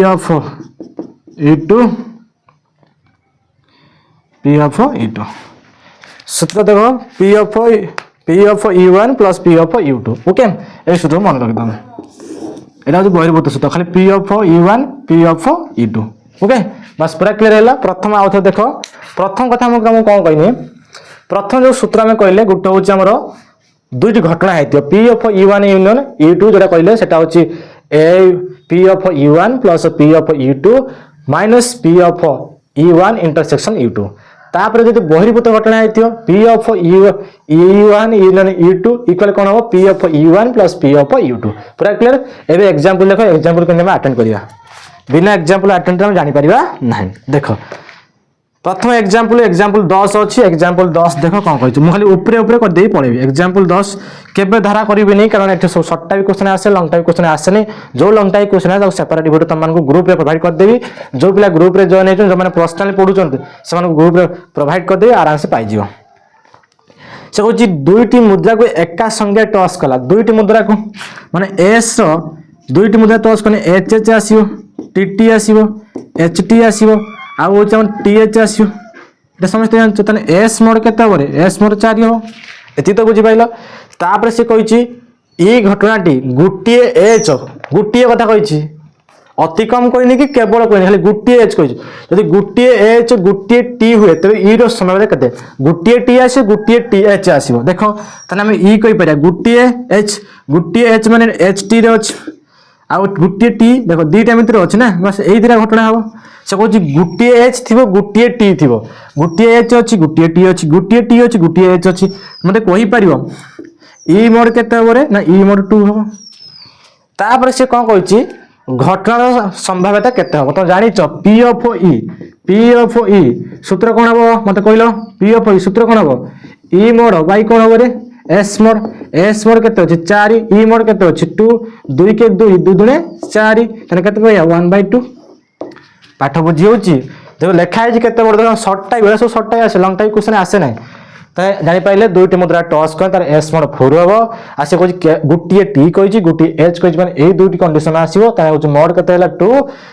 of e2 P of E2 सूत्र देखो P of E1 plus P of E2 okay ए सूत्र मन रख दम एटा जो बहिर्भूत सूत्र खाली P of E1 P of E2 okay बस पूरा क्लियर हैला प्रथम आउ देखो प्रथम कथा हम कौन कहनी प्रथम जो सूत्र आम कहले गोटे हूँ आमर दुईट घटना है P of E1 union E2 जोटा कहले सेटा हूँ P of E1 plus P of E2 minus P of E1 intersection E2 तापर जो बहिर्भूत घटना है P of E1 union E2 equal कौन हम P of E1 plus P of E2 पूरा क्लियर एबे एग्जांपल देखो एग्जांपल केने अटेंड करिया बिना एग्जांपल अटेंड हम जानि परिबा नहीं देखो प्रथम एग्जांपल 10 अछि एग्जांपल 10 देखो कोन कहै मु खाली ऊपर ऊपर कर देई पड़ेबी एग्जांपल 10 केबे धारा करिबे नहीं कारण एठे शॉर्ट टाइप क्वेश्चन आसे लॉन्ग टाइप क्वेश्चन आसे नहीं जो लॉन्ग टाइप क्वेश्चन है सेपरेट वीडियो तम मानको ग्रुप रे प्रोवाइड कर देबी जो पिला ग्रुप रे जॉइन हेचन जो माने पर्सनली पढुचन से मानको ग्रुप रे प्रोवाइड कर देबी आराम से पाई जियो से कहछि दुईटी मुद्रा को एका संगे टॉस कला दुईटी मुद्रा को माने एस रो दुईटी मुद्रा टॉस कने एच एच आसीबो टीटी आसीबो एचटी आसीबो आ वो हम टीएच आसीबो एटा समझते जान तने एस मोड केते होरे एस मोड 4 हो एति तो बुझि पाइलो तापर से कहिछि ई घटनाटी गुटिए एच गुटिए कथा कहिछि अति कम कहनी कि केवल कहनी खाली गुटिए एच कहिछि यदि गुटिए एच गुटिए टी हुए तबे ई रो समय केते गुटिए टी आसे गुटिए टी एच आसीबो देखो तने हम ई कहि परिया गुटिए एच माने एच टी रे अछि आ गुटिए टी देखो दीटा मित्र अछि ना बस एई दिरा घटना हो से कहछि गुटिए एच थिबो गुटिए टी थिबो गुटिए एच अछि गुटिए टी अछि गुटिए टी अछि गुटिए एच अछि मते कहि परिबो ई मोड केते होरे ना ई मोड 2 हो तापर से कोन कहिछि घटनार संभाव्यता केते हो तो जानि छ P of E सूत्र कोन हबो मते कहिलो P of E सूत्र कोन हबो E मोड बाई कोन हबो रे S मोड केते अछि 4 E मोड केते अछि 2 2 के 2 2 दुने 4 तने केते भैया 1/2 पाठ बुझी होची देखो लेखा है केते बड़ देखो शॉर्ट टाइप है सब शॉर्ट टाइप आसे लॉन्ग टाइप क्वेश्चन आसे नै त जानि पाइले दुईटी मुद्रा टॉस कर तार एस मोड 4 हबो आसे कोची गुटिए टी कोची गुटिए एच कोची माने एई दुईटी कंडीशन आसीबो ता होची मोड केते हला 2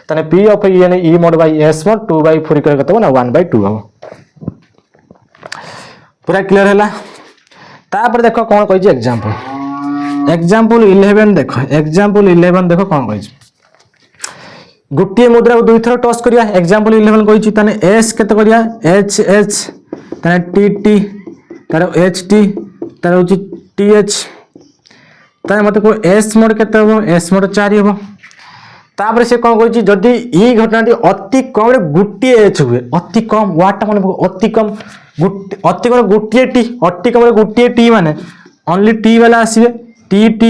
तने P of E ने E mode by S mode 2/4 करे केते ना 1/2 हबो पूरा क्लियर हला तापर देखो कोन कहिछि एग्जांपल 11 देखो कोन कहिछि गुटिए मुद्रा को दुई थर टॉस करिया एग्जांपल 11 कहिछि तने S केते करिया H तने TT तार HT तार होछि TH तार मते को S मोड केते हो S मोड 4 हो तापर से कोन कहिछि जदी ई घटनाटी अति कम रे गुटिए H हुए अति कम वाट माने अति कम गुटिए T अति कम रे गुटिए T माने ओनली T वाला आसीबे TT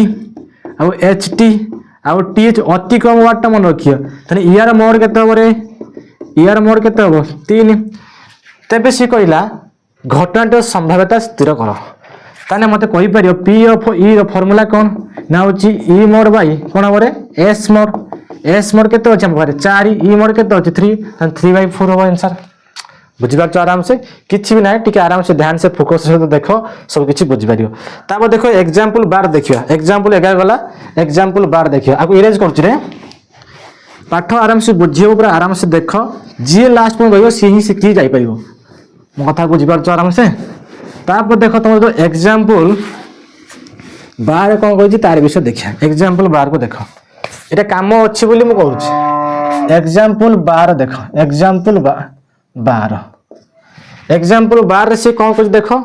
आ HT आ TH अति कम वाट मन रखियो तने ईआर मोड केते हो रे ईआर मोड केते हो 3 तबे से कहला घटनाटर संभाव्यता स्थिर करो ताने मते कहि परियो P of E रो फार्मूला कोन ना होची E मोड बाई कोन हो रे S मोड केते होची हम पारे 4 E मोड केते होची 3 तने 3/4 हो आंसर बुझि पाछ आराम से किछि भी नै ठीक आराम से ध्यान से फोकस से देखो सब किछि बुझि पारियो तापर देखो एग्जांपल 12 देखियो एग्जांपल 11 गला एग्जांपल 12 देखियो आको इरेज करछि रे पाठ आराम से बुझियो पूरा आराम से देखो जे लास्ट में गयो से ही सिखि जाई परियो मो कथा बुझि पाछ आराम से तापर देखो तुम तो एग्जांपल 12 कोन कहछि तार विषय देखिया एग्जांपल 12 को देखो एटा काम अछि बोली मु कहउछि एग्जांपल 12 देखो एग्जांपल 12 से कौन कुछ देखो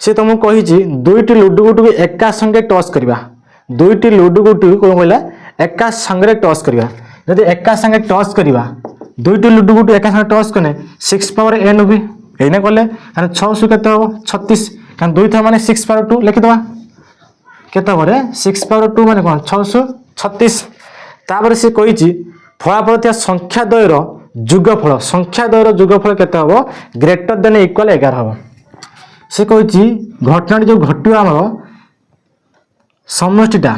से तुमको कहिछि दुईटी लुडु गुटु एका संगे टॉस करबा दुईटी लुडु गुटु कोन कहला एका संगे टॉस करबा यदि एका संगे टॉस करबा दुईटी लुडु गुटु एका संगे टॉस कने 6 पावर n होबे एने कहले माने 600 केते हो 36 कान दुई था माने 6 पावर 2 लिखि दवा केते हो रे 6 पावर 2 माने कोन 636 तापर से कहिछि फलाफल त्या संख्या द्वयर जुगफल केते हबो ग्रेटर देन इक्वल 11 हबो से कहिछि घटना जो घटियो हमरो समष्टिटा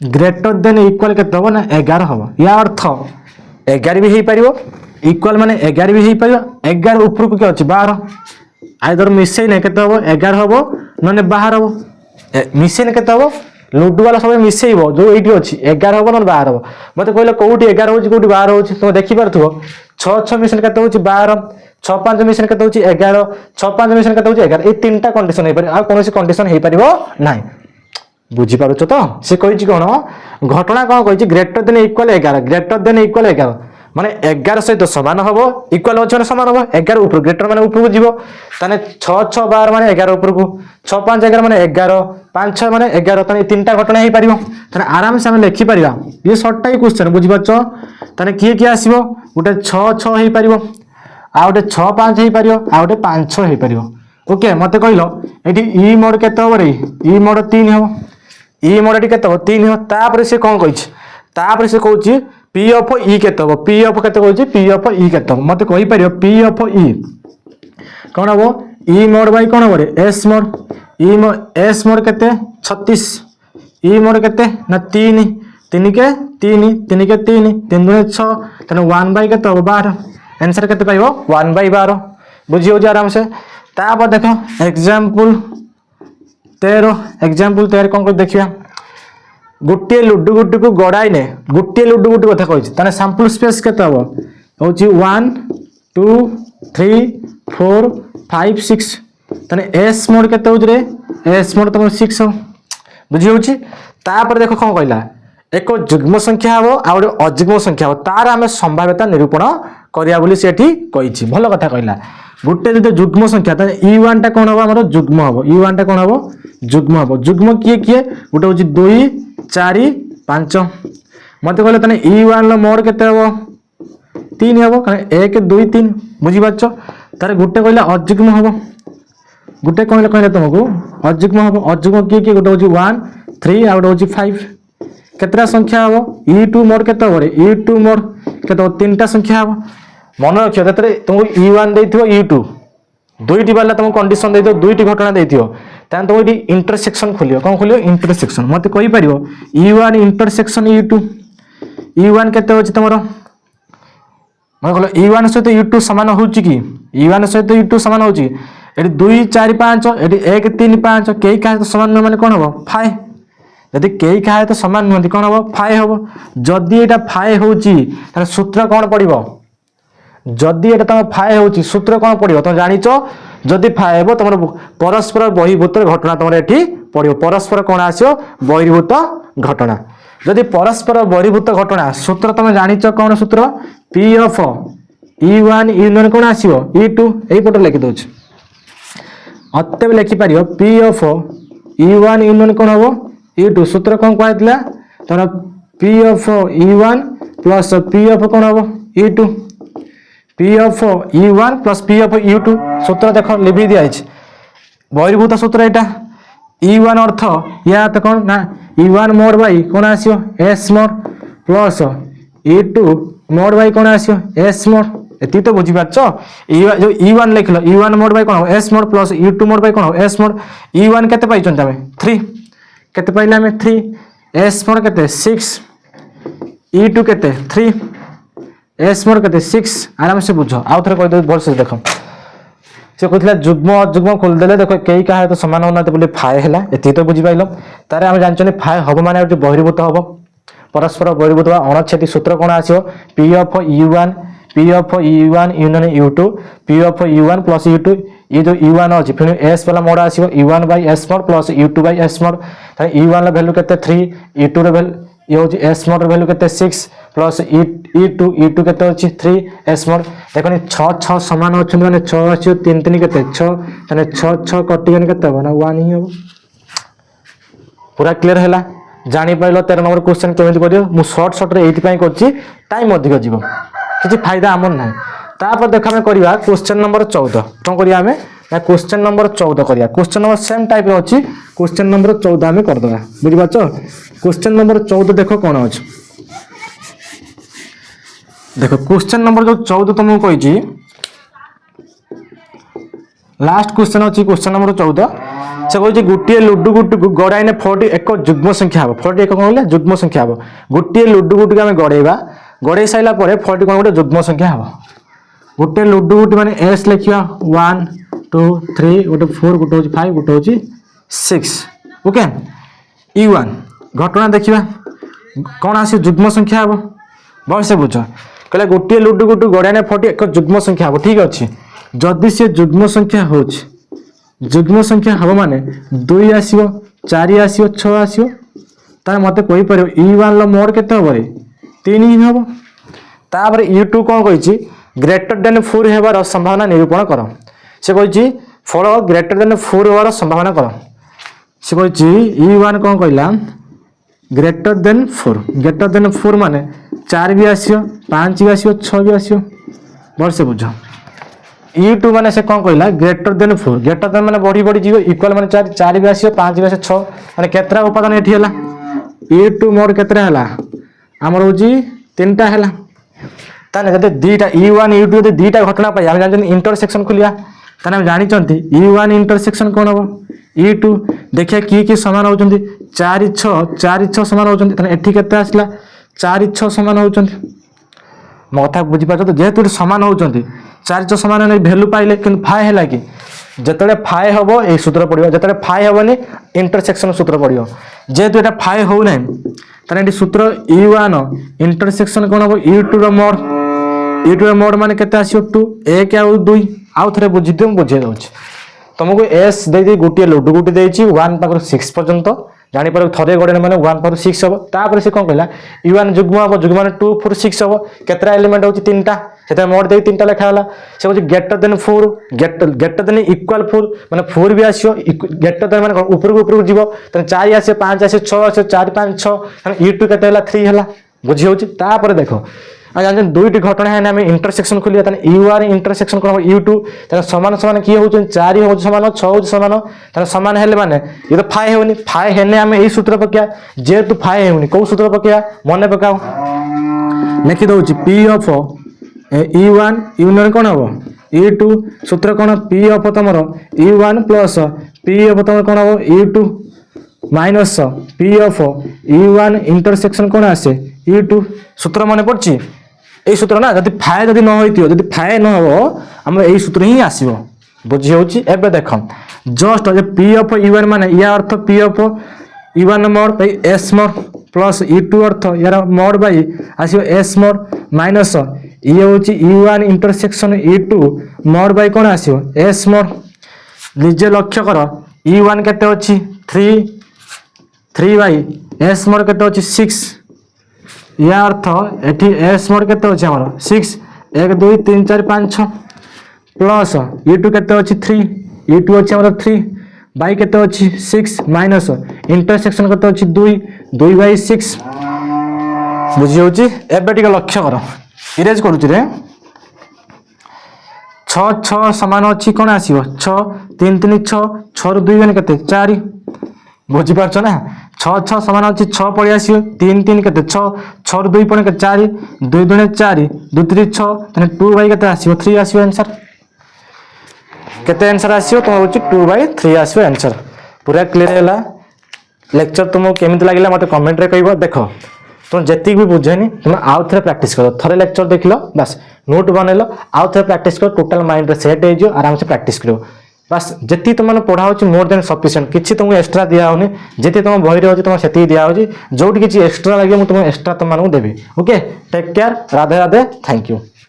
ग्रेटर देन इक्वल केते हबो ना 11 हबो या अर्थ 11 भी हेई परिबो इक्वल माने 11 भी हेई परिबो 11 ऊपर को के अछि 12 आइदर मिसै नै केते हबो 11 हबो नने 12 हबो मिसै नै केते हबो लुडु वाला सब मिसेइबो जो एठी अछि 11 हबो न 12 हबो मते कहले कोउटी 11 होछि कोउटी 12 होछि तुम देखि परथुबो 6 6 मिशन केते होछि 12 छः पाँच मिशन के 11 छः पाँच मिशन के 11 ये तीन टा कंडीशन हो पारे आ कौन कंडीशन हो पारिबो नाही बुझीपारुଛ तो से कही कौन घटना कौन कही greater than equal 11 greater than equal 11 माने 11 सहित समान हम इक्वल अच्छे समान हम 11 ऊपर ग्रेटर माने ऊपर को जीव ताने 6 6 12 माने 11 ऊपर को 6 5 11 माने 11 5 6 माने 11 ताने तीनटा घटना हो पारिबो ताने आराम से हम लिखि परिबा ये शॉर्ट टाइप क्वेश्चन बुझी पाछो ताने किए आसीबो गोटे 6 6 हो पारिबो आ गोटे 6 5 हो पारिबो आ गोटे 5 6 हो पारिबो ओके मते कहलो एठी ई मोड केते हो रे ई मोड 3 हो ई मोड एठी केते हो 3 हो तापर से कोन कहिछ तापर से कहूची पी ऑफ ई केते हो पी ऑफ केते कहूची पी ऑफ ई केते हो मते कहि परियो पी ऑफ ई कोन हो ई मोड बाय कोन हो रे एस मोड ई मोड एस मोड केते 36 ई मोड केते ना 3 3 के 3 3 के 3 3 दुने 6 तने 1 बाय केते हो 12 आंसर केते पाइबो 1 बाय 12 बुझियो जे आराम से तापर देखो एग्जांपल 13 कौन देखिए गोटे लुडु गुटी को गड़ाई ने गोटे लुडु गुटी कथा कही ताने सैंपल स्पेस केते हबो होची 1 2 3 4 5 6 ताने एस मोड केते होची रे एस मोड तुम 6 हो बुझी होची तापर देखो कोन कहला एक जुग्म संख्या हबो आ और अजुग्म संख्या हबो तार हमें संभाव्यता निरूपण करिया बोली सेठी कहिछि भलो कथा कहला गोटे जो जुग्म संख्या ई1 टा कौन हम हमर जुग्म हम ई1 टा कौन हम जुग्म किए किए गोटे हूँ 2 4 5 मत कहले तने ई1 मोड केते हम 3 हम कारण 1 2 3 बुझी पाछ तार गोटे कहले अजुग्म हम गोटे कहले कहले तुमको अजुग्म किए किए गोटे हूँ 1 3 आ गोटे हूँ 5 केतरा संख्या हम ई2 मोड केते हम ई2 मोड केते तीनटा संख्या हम मन रखियो ततरे तुमको ई1 देथियो ई2 दुईटी वाला तुमको कंडीशन देथियो दुईटी घटना देथियो तान तुम इटी इंटरसेक्शन खोलियो कोन खोलियो इंटरसेक्शन मते कहि परियो ई1 इंटरसेक्शन ई2 ई1 केते होची तमरो मन कहलो ई1 सहित ई2 समान होची की ई1 सहित ई2 समान होची एटी 2 4 5 एटी 1 3 5 केई का समान माने कोन हो 5 यदि केई का तो समान नहति कोन हो 5 हो जदी एटा 5 होची तार सूत्र कोन पड़िबो जदि एटा तुम फाए होची सूत्र कोन पड़ियो तुम जानिचो जदि फाए हेबो तुमर परस्पर बहिर्भूत घटना तुमर एठी पड़ियो परस्पर कोन आसियो बहिर्भूत घटना जदि परस्पर बहिर्भूत घटना सूत्र तुम जानिचो कोन सूत्र पी ऑफ ई1 यूनियन कोन आसियो ई2 एई पट लिखि दोछ अत्ते लिखि पारियो पी ऑफ ई1 यूनियन कोन हबो ई2 सूत्र कोन कहैतला तोर P of E one plus P of कोन हबो E two P of E1 plus P of E2 सूत्र देखो लिखि दिया है बहिर्भूत सूत्र एटा E1 अर्थ या तो कौन ना E1 मोड बाई कौन आसियो S mod plus E2 mode by कौन आसियो S मोड एती तो बुझी पाछो जो E1 लिखलो E1 मोड बाई कौन S mod plus E2 mode by कौन S मोड E1 केते पाइछन तमे 3 केते पाइला हमें 3 S मोड केते 6 E2 केते 3 एस मोड केते 6 आराम से बुझो आउ थरे कहि दे भल से देखो से कहथिला जुग्म अजुग्म खोल देले देखो केई का है तो समान होना तो बोले फाय हैला एती तो बुझी पाइलो तारे हम जानचने फाय हबो माने जो बहिर्भूत हबो परस्पर बहिर्भूत अनच्छेदी सूत्र कोन आसियो P of E1 union U2 P of E1 plus U2 ये जो E1 अछि फिर S वाला mode आसियो E1 by S mod plus U2 by S mode तारे E1 ला वैल्यू केते 3 E2 रे वैल्यू ये होची S मोड रे वैल्यू केते 6 प्लस E2 केते होची 3 S मोड देखोनी 6 6 समान अछि माने 6 अछि 3 3 केते 6 तने 6 6 कटि गन केते हो ना 1 ही हो पूरा क्लियर हैला जानि पाइलो 13 नंबर क्वेश्चन केमिति करियो मु शॉर्ट रे एथि पई करछि टाइम अधिक जीवो किछि फायदा हमन नै तापर देखा हम करिया क्वेश्चन नंबर 14 कोन करिया हमें ना क्वेश्चन नंबर 14 करिया क्वेश्चन नंबर सेम टाइप रे अछि क्वेश्चन नंबर 14 हमें कर दबा बुझि पाछो क्वेश्चन नंबर 14 देखो कोन अछि देखो क्वेश्चन नंबर जो 14 तुमको कहि छी लास्ट क्वेश्चन अछि क्वेश्चन नंबर 14 से कहि छी गुटिए लुडु गुटु गडाइने 40 एक जुग्म संख्या हबो 40 एक कोन जुग्म संख्या हबो गुटिए लुडु गुटु के हम गडैबा गडै साइला परे 40 कोन गोटे जुग्म संख्या हबो गोटे लुडु गुटु माने S लिखिया 1 2 3 गोटे 4 गोटे होची 5 गोटे होची 6 ओके E1 घटना देखिबा कोन आसी जुग्म संख्या हबो बस से बुझो कहले गोटे लुडु गुटु गडाने 40 एक जुग्म संख्या हबो ठीक अछि जदि सी जुग्म संख्या हो जुग्म संख्या हम माने 2 आसो 4 आसो 6 आसो तार मते कहि परियो E1 लो मोड केते होबरे 3 ही हबो। तापर E2 कोन कहिछि ग्रेटर देन 4 हेबार संभावना निरूपण कर। से कहिछि फल ग्रेटर देन 4 हेबार संभावना कर। से कहिछि E1 कोन कहला ग्रेटर देन 4 माने 4 भी आसियो 5 भी आसियो 6 भी आसियो वर्ष बुझ। E2 माने से कौन कहला ग्रेटर देन 4 ग्रेटर देन माने बढ़ी बढ़ी जीव इक्वल माने 4 भी आसियो 5 भी आसियो 6 माने केतरा उपादान एठी हला E2 मोड केतरा हला हमर होजी 3टा हला। ताने जदि दीटा E1 E2 जदि दीटा घटना पाई हम जानछन इंटरसेक्शन खुलिया ताने हम जानि चंती E1 इंटरसेक्शन कोन हो E2 देखिया की समान होचंती 4 6 समान होचंती ताने एठी केते आसला 4 6 समान होचंती। मो कथा बुझी पाछ तो जेहेतु समान होचंती 4 6 समान नै वैल्यू पाइले किंतु फाय हैला कि जतले फाय हबो ए सूत्र पडियो जतले फाय हबोनी इंटरसेक्शन सूत्र पडियो जेहेतु एटा फाय हो नै ताने एटी सूत्र E1 इंटरसेक्शन कोन हबो E2 रो मोड E2 रो मोड माने केते आसियो 2 1 आ 2 आउ थरे बुझी दियो बुझे दउछ तुमको S दे दे गोटे लड्डू गुटी देछि 1 पाकर 6 पर्यंत जानि पर थरे गडे माने 1 पाकर 6 हबो तापर से कोन कहला E1 जुग्म हबो जुग्म माने 2 4 6 हबो केतरा एलिमेंट होछि 3टा सेटा मोड दे 3टा लिखा होला से होछि greater than 4 greater than equal 4 माने 4 भी आसियो ग्रेटर देन माने ऊपर जीवो त 4 आसे 5 आसे 6 आसे 4 5 6 माने E2 केते होला 3 होला बुझी होछि। तापर देखो आ जान दुईटी घटना है हम इंटरसेक्शन खोलिया तने E1 इंटरसेक्शन कोन E2 तने समान समान की होछ 4 हो समान 6 हो समान तने समान हेले माने ये तो फाय होनी फाय हेने हम एई सूत्र पकिया जे तू फाय होनी को सूत्र पकिया मने पकाओ लिखि दउची P ऑफ E1 यूनियन कोन हबो E2 सूत्र कोन P ऑफ तमरो E1 प्लस P ऑफ तमरो कोन हबो E2 minus P of E1 intersection कोन आसे E2 सूत्र मने पड़ची ए सूत्र ना जदि फाय जदि न होइतियो जदि फाय न हो हम ए सूत्र ही आसीबो बुझी होची। एबे देखो just J P of E1 माने या अर्थ P of E1 mod by S mod plus E2 अर्थ यार मोड बाय आसीबो S मोड माइनस ये होची E1 intersection E2 mod by कोन आसीबो S मोड। निजे लक्ष्य कर E1 केते होची 3 बाय S मोड केते होची 6 या अर्थ एठी S मोड केते होची हमर 6 1 2 3 4 5 6 प्लस E2 केते होची 3 E2 होची हमर 3 बाय केते होची 6 माइनस इंटरसेक्शन केते होची 2 बाय 6 बुझी होची। एबे टिके लक्ष्य कर इरेज करूची रे 6 6 समान होची कोन आसीबो 6 3 3 6 6 रो 2 माने केते 4 बुझी पारछ ना 6 6 समान होची 6 पड़ी आसीयो 3 3 केते 6 6 रो 2 पने के 4 2 2 4 2 3 6 तने 2 बाय केते आसीयो 3 आसीयो आंसर केते आंसर आसीयो तो होची 2 बाय 3 आसीयो आंसर। पूरा क्लियर हैला लेक्चर तुमको केमिति लागिला मते कमेंट रे कहबो। देखो तुम जति भी बुझेनी तुम आउ थरे प्रैक्टिस करो थरे लेक्चर देखलो बस नोट बनैलो आउ थरे प्रैक्टिस करो टोटल माइंड रे सेट हे जो आराम से प्रैक्टिस करो बस जति तुम पढ़ा हो मोर देन सफिशिएंट किछि तुमको एक्स्ट्रा दिया होनी जति तुम बही रे हो तुम सेति दिया हो जोटी किछि एक्स्ट्रा लागे मु तुम एक्स्ट्रा तुम मानू देबी। Okay take care Radhe Radhe thank you.